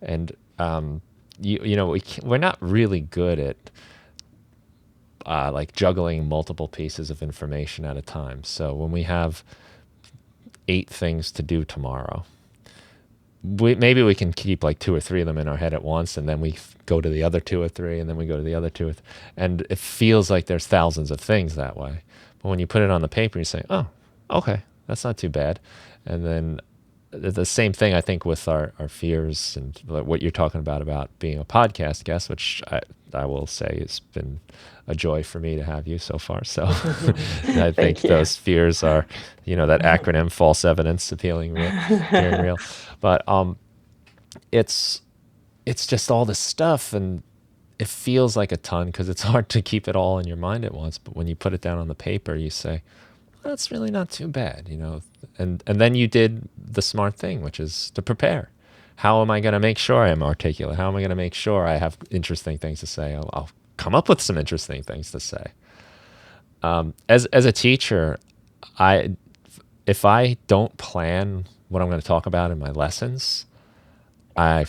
And, we're not really good at, like juggling multiple pieces of information at a time. So when we have 8 things to do tomorrow, maybe we can keep like 2 or 3 of them in our head at once, and then we go to the other 2 or 3, and then we go to the other 2 and it feels like there's thousands of things that way. But when you put it on the paper, you say, oh, okay, that's not too bad. And then the same thing, I think, with our fears and what you're talking about being a podcast guest, which I will say has been a joy for me to have you so far. So I think those fears are, that acronym, false evidence appearing real. But it's just all this stuff, and it feels like a ton because it's hard to keep it all in your mind at once. But when you put it down on the paper, you say, that's really not too bad, and then you did the smart thing, which is to prepare. How am I going to make sure I am articulate? How am I going to make sure I have interesting things to say? I'll come up with some interesting things to say. As a teacher, if I don't plan what I'm going to talk about in my lessons, I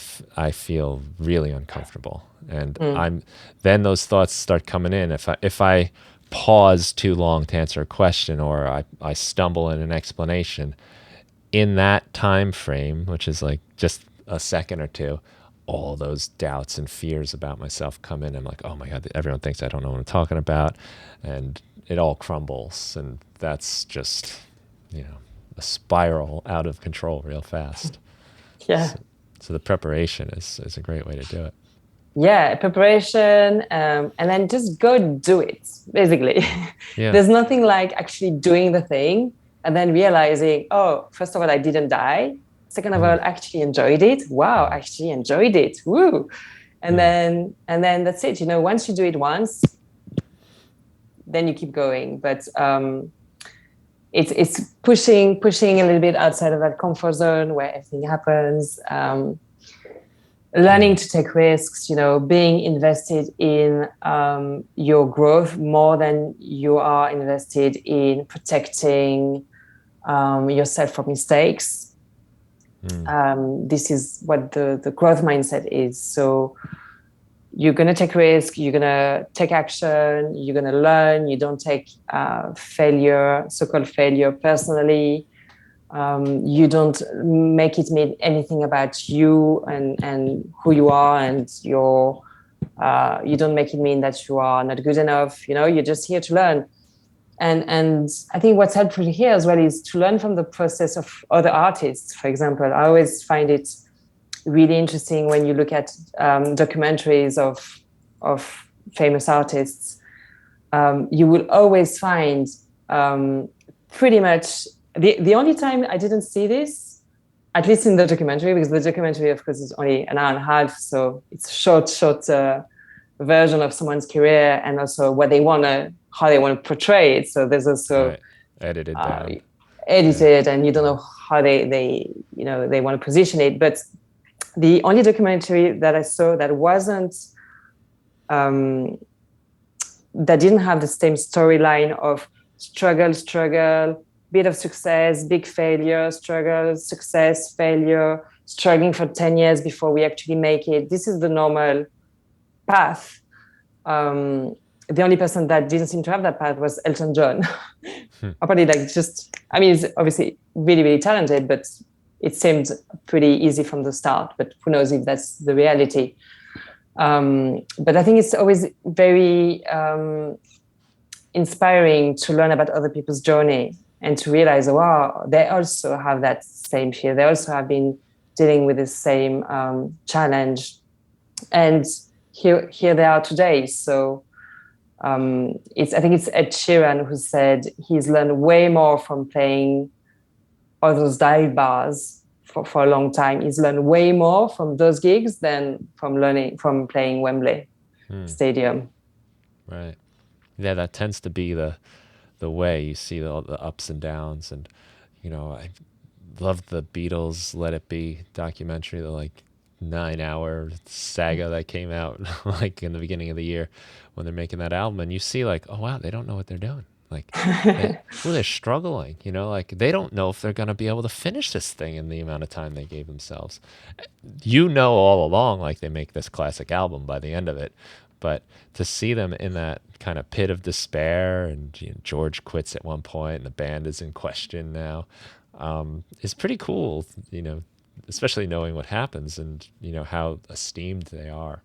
feel really uncomfortable, and then those thoughts start coming in. If I pause too long to answer a question, or I stumble in an explanation, in that time frame, which is like just a second or two, all those doubts and fears about myself come in. I'm like, oh my God, everyone thinks I don't know what I'm talking about, and it all crumbles, and that's just, a spiral out of control real fast. Yeah. So the preparation is a great way to do it. Yeah, preparation, and then just go do it, basically. Yeah. There's nothing like actually doing the thing and then realizing, oh, first of all, I didn't die. Second of all, I actually enjoyed it. Wow, I actually enjoyed it. Woo. And then that's it. Once you do it once, then you keep going. But it's pushing a little bit outside of that comfort zone where everything happens. Learning to take risks, being invested in your growth more than you are invested in protecting yourself from mistakes. This is what the growth mindset is. So you're going to take risk, you're going to take action, you're going to learn. You don't take failure, so-called failure, personally. You don't make it mean anything about you and who you are, and you don't make it mean that you are not good enough. You're just here to learn. And I think what's helpful here as well is to learn from the process of other artists. For example, I always find it really interesting when you look at documentaries of famous artists. You will always find pretty much the only time I didn't see this, at least in the documentary, because the documentary, of course, is only an hour and a half, so it's a short version of someone's career, and also how they want to portray it. So there's also edited down, and you don't know how they want to position it. But the only documentary that I saw that wasn't that didn't have the same storyline of struggle, bit of success, big failure, struggle, success, failure, struggling for 10 years before we actually make it. This is the normal path. The only person that didn't seem to have that path was Elton John. Probably he's obviously really, really talented, but it seemed pretty easy from the start, but who knows if that's the reality. But I think it's always very inspiring to learn about other people's journey and to realize, wow, they also have that same fear. They also have been dealing with the same challenge. And here they are today. So I think it's Ed Sheeran who said he's learned way more from playing all those dive bars for a long time. He's learned way more from those gigs than from playing Wembley Stadium. Right. Yeah, that tends to be the way you see all the ups and downs. And I love the Beatles Let It Be documentary. They're like 9-hour saga that came out like in the beginning of the year when they're making that album, and you see like, oh wow, they don't know what they're doing. Like they're struggling, like they don't know if they're going to be able to finish this thing in the amount of time they gave themselves. All along, like they make this classic album by the end of it, but to see them in that kind of pit of despair, and George quits at one point and the band is in question now, is pretty cool, especially knowing what happens, and how esteemed they are,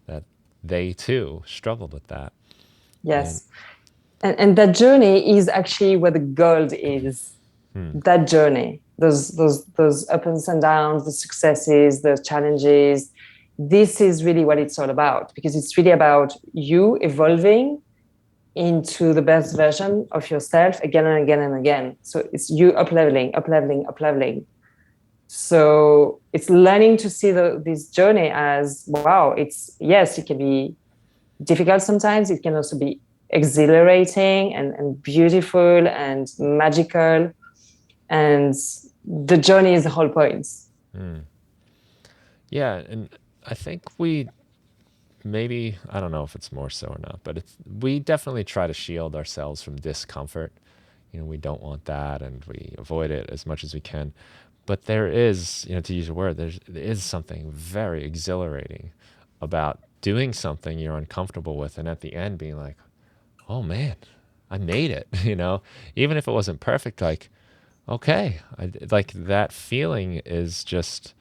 that they too struggled with that. And Yes. And that journey is actually where the gold is. That journey, those ups and downs, the successes, the challenges. This is really what it's all about, because it's really about you evolving into the best version of yourself again and again and again. So it's you up leveling, up leveling, up leveling. So it's learning to see this journey as, wow, yes, it can be difficult sometimes. It can also be exhilarating and beautiful and magical. And the journey is the whole point. Yeah, and I think maybe, I don't know if it's more so or not, but we definitely try to shield ourselves from discomfort. We don't want that, and we avoid it as much as we can. But there is, to use a word, there is something very exhilarating about doing something you're uncomfortable with, and at the end being like, oh man, I made it, even if it wasn't perfect, like, okay, like that feeling is just,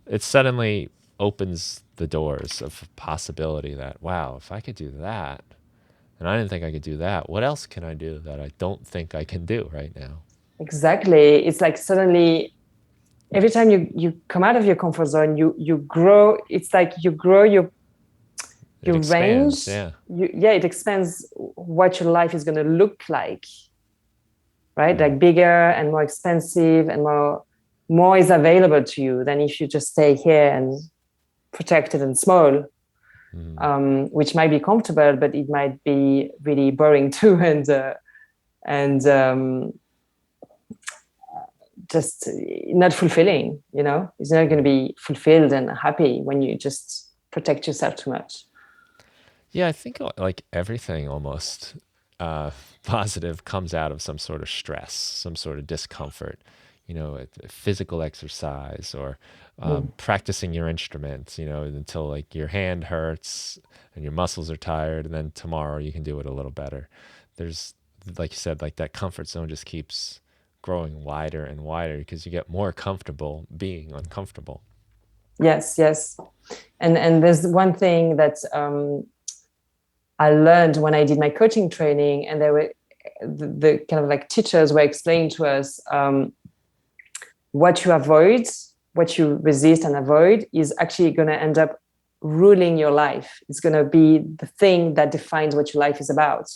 it suddenly opens the doors of possibility that, wow, if I could do that, and I didn't think I could do that, what else can I do that I don't think I can do right now? Exactly. It's like suddenly every time you come out of your comfort zone, you grow. It's like you grow your Expands, range. yeah. It expands what your life is going to look like, right? Like bigger and more expensive, and more is available to you than if you just stay here and protected and small, which might be comfortable, but it might be really boring too, and just not fulfilling. It's not going to be fulfilled and happy when you just protect yourself too much. Yeah, I think like everything almost positive comes out of some sort of stress, some sort of discomfort, physical exercise, or practicing your instrument, until like your hand hurts and your muscles are tired, and then tomorrow you can do it a little better. There's, like you said, like that comfort zone just keeps growing wider and wider because you get more comfortable being uncomfortable. Yes. And there's one thing that I learned when I did my coaching training, and they were the kind of like teachers were explaining to us, what you avoid, what you resist and avoid is actually going to end up ruling your life. It's going to be the thing that defines what your life is about.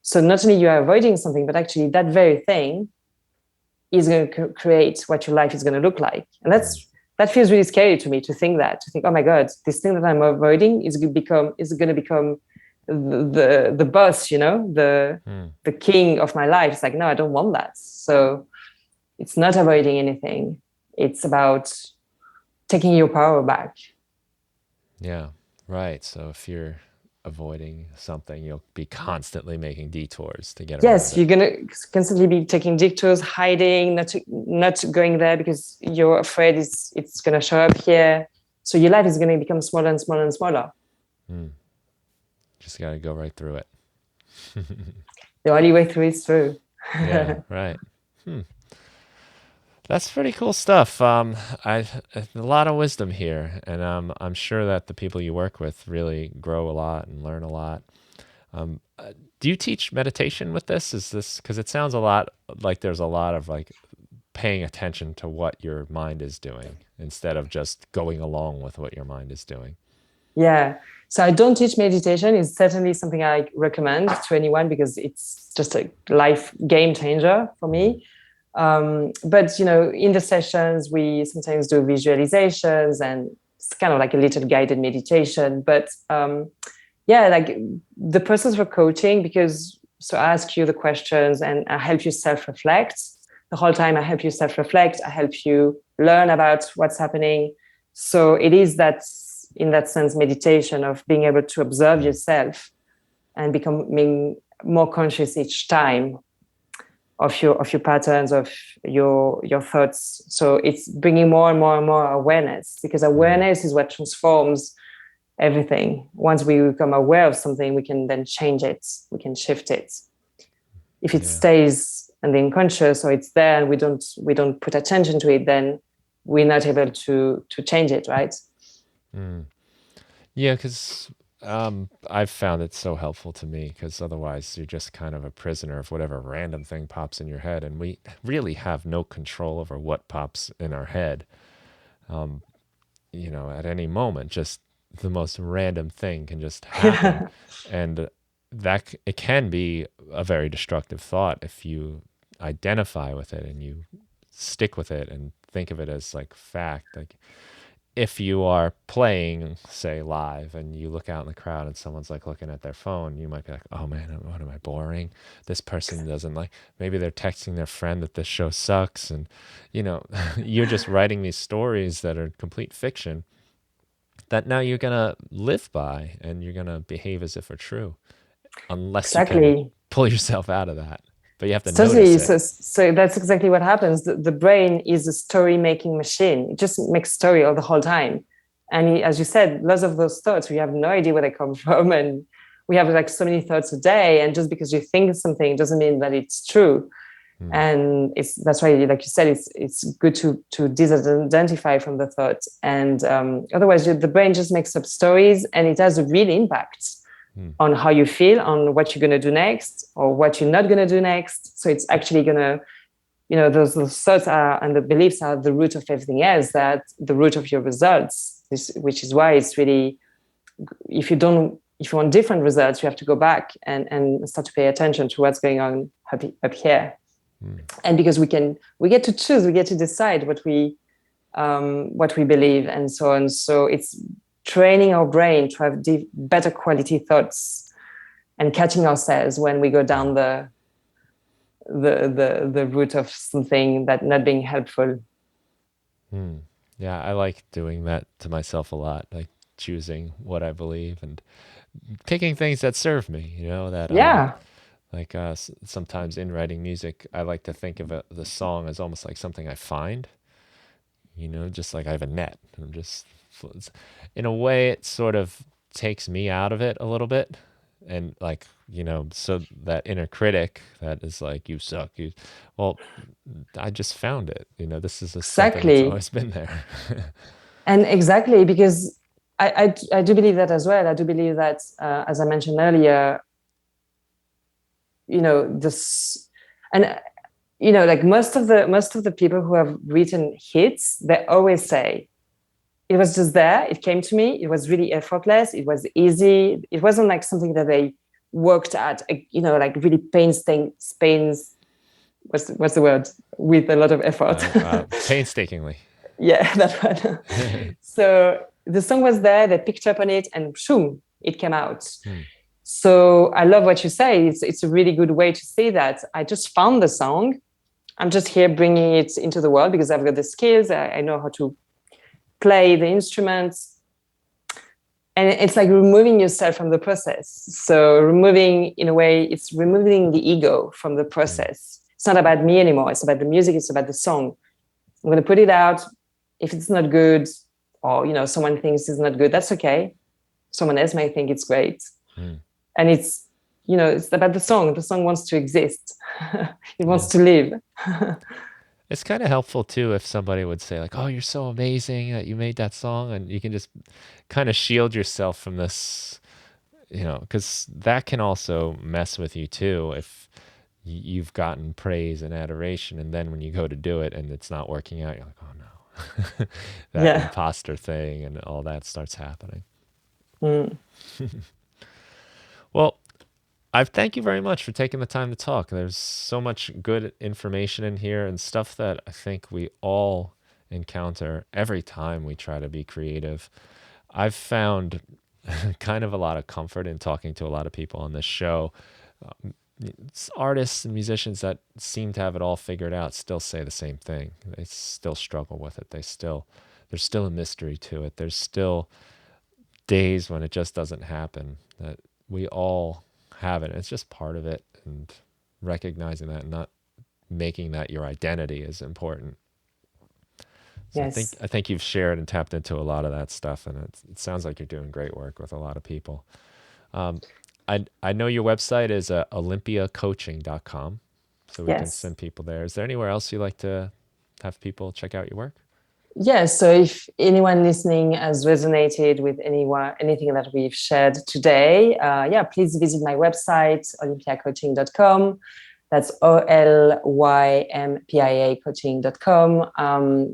So not only you are avoiding something, but actually that very thing is going to create what your life is going to look like. And that feels really scary to me, to think, oh my God, this thing that I'm avoiding is going to become the boss, the king of my life. It's like, no, I don't want that. So it's not avoiding anything. It's about taking your power back. Yeah, right. So if you're avoiding something, you'll be constantly making detours to get around it. Yes, you're going to constantly be taking detours, hiding, not going there because you're afraid it's going to show up here. So your life is going to become smaller and smaller and smaller. Just got to go right through it. The only way through is through. Yeah, right. That's pretty cool stuff. A lot of wisdom here, and I'm sure that the people you work with really grow a lot and learn a lot. Do you teach meditation with this? Is this, because it sounds a lot like there's a lot of like paying attention to what your mind is doing instead of just going along with what your mind is doing? Yeah. So I don't teach meditation. It's certainly something I recommend to anyone because it's just a life game changer for me. But in the sessions, we sometimes do visualizations, and it's kind of like a little guided meditation. But like the process for coaching, so I ask you the questions and I help you self-reflect. The whole time I help you self-reflect. I help you learn about what's happening. So it is that, in that sense, meditation of being able to observe yourself and becoming more conscious each time of your patterns, of your thoughts. So it's bringing more and more and more awareness, because awareness is what transforms everything. Once we become aware of something, we can then change it, we can shift it. If it stays in the unconscious, or it's there and we don't put attention to it, then we're not able to change it, right? Yeah, because I've found it so helpful to me, because otherwise you're just kind of a prisoner of whatever random thing pops in your head, and we really have no control over what pops in our head. At any moment, just the most random thing can just happen, and it can be a very destructive thought if you identify with it and you stick with it and think of it as like fact. Like, if you are playing, say, live, and you look out in the crowd and someone's like looking at their phone, you might be like, oh man, what am I boring? This person doesn't like, maybe they're texting their friend that this show sucks. And, you're just writing these stories that are complete fiction that now you're going to live by, and you're going to behave as if are true, unless you can Exactly. pull yourself out of that. But you have to Totally. notice it. So that's exactly what happens. The brain is a story making machine. It just makes story all the whole time. And as you said, lots of those thoughts, we have no idea where they come from. And we have like so many thoughts a day. And just because you think something doesn't mean that it's true. And that's why, like you said, it's good to disidentify from the thought. And otherwise, the brain just makes up stories, and it has a real impact on how you feel, on what you're going to do next, or what you're not going to do next. So it's actually going to, those thoughts are, and the beliefs are the root of everything else, that the root of your results, which is why it's really, if you want different results, you have to go back and start to pay attention to what's going on up here. And because we get to choose, we get to decide what we believe, and so on. So it's training our brain to have better quality thoughts, and catching ourselves when we go down the route of something that not being helpful. Yeah, I like doing that to myself a lot, like choosing what I believe and picking things that serve me, that Yeah, like sometimes in writing music, I like to think of the song as almost like something I find, just like I have a net. I'm just, in a way, it sort of takes me out of it a little bit. And like, so that inner critic that is like, you suck. Well, I just found it. This is something that's exactly. always been there. And exactly, because I do believe that as well. I do believe that, as I mentioned earlier, this, and like most of the people who have written hits, they always say, it was just there, it came to me, it was really effortless, it was easy, it wasn't like something that they worked at, like really what's the word, with a lot of effort. Painstakingly. Yeah, that one. So the song was there, they picked up on it, and boom, it came out. So I love what you say. It's a really good way to say that. I just found the song. I'm just here bringing it into the world because I've got the skills. I know how to play the instruments. And it's like removing yourself from the process. So in a way, it's removing the ego from the process. It's not about me anymore. It's about the music. It's about the song. I'm going to put it out. If it's not good, or, someone thinks it's not good, that's okay. Someone else might think it's great. And it's about the song. The song wants to exist. It wants to live. It's kind of helpful too if somebody would say like, "Oh, you're so amazing that you made that song," and you can just kind of shield yourself from this, because that can also mess with you too if you've gotten praise and adoration, and then when you go to do it and it's not working out, you're like, "Oh no," that Yeah. imposter thing and all that starts happening. Mm. Well, I thank you very much for taking the time to talk. There's so much good information in here and stuff that I think we all encounter every time we try to be creative. I've found kind of a lot of comfort in talking to a lot of people on this show. It's artists and musicians that seem to have it all figured out still say the same thing. They still struggle with it. They still there's still a mystery to it. There's still days when it just doesn't happen, that we all have it. It's just part of it, and recognizing that and not making that your identity is important. So Yes. I think you've shared and tapped into a lot of that stuff, and it sounds like you're doing great work with a lot of people. Um, I know your website is olympiacoaching.com, so we can Yes. send people there. Is there anywhere else you like to have people check out your work? Yes. So if anyone listening has resonated with anything that we've shared today, please visit my website, olympiacoaching.com. That's OLYMPIA coaching.com.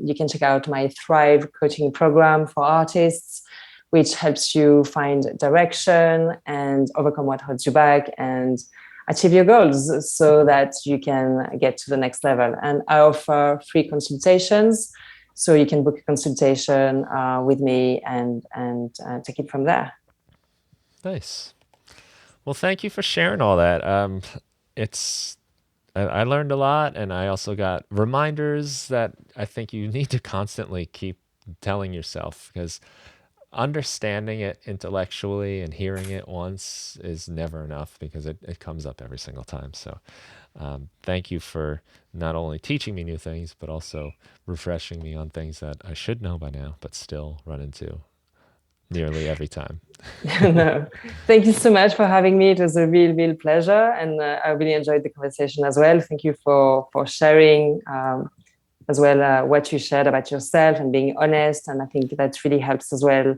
You can check out my Thrive coaching program for artists, which helps you find direction and overcome what holds you back and achieve your goals so that you can get to the next level. And I offer free consultations. So you can book a consultation with me and take it from there. Nice. Well, thank you for sharing all that. I learned a lot, and I also got reminders that I think you need to constantly keep telling yourself, because understanding it intellectually and hearing it once is never enough, because it comes up every single time. So thank you for not only teaching me new things, but also refreshing me on things that I should know by now, but still run into nearly every time. No, thank you so much for having me. It was a real pleasure, and I really enjoyed the conversation as well. Thank you for sharing as well what you shared about yourself and being honest. And I think that really helps as well.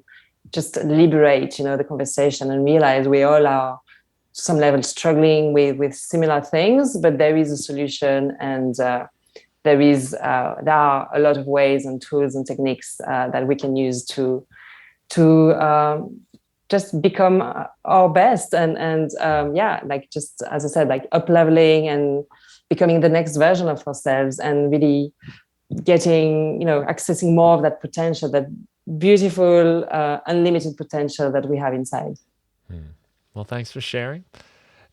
Just liberate, the conversation and realize we all are, to some level, struggling with similar things, but there is a solution, and there are a lot of ways and tools and techniques that we can use to just become our best and like, just as I said, like up leveling and becoming the next version of ourselves, and really getting, accessing more of that potential, that beautiful unlimited potential that we have inside. Well, thanks for sharing.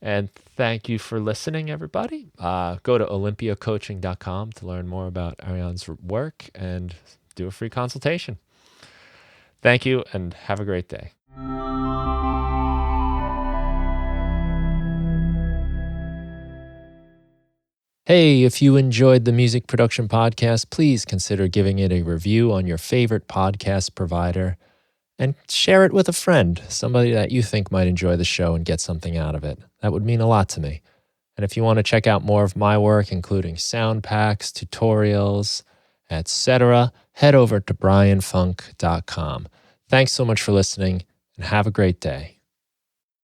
And thank you for listening, everybody. Go to olympiacoaching.com to learn more about Ariane's work and do a free consultation. Thank you, and have a great day. Hey, if you enjoyed the Music Production Podcast, please consider giving it a review on your favorite podcast provider and share it with a friend, somebody that you think might enjoy the show and get something out of it. That would mean a lot to me. And if you want to check out more of my work, including sound packs, tutorials, etc., head over to brianfunk.com. Thanks so much for listening, and have a great day.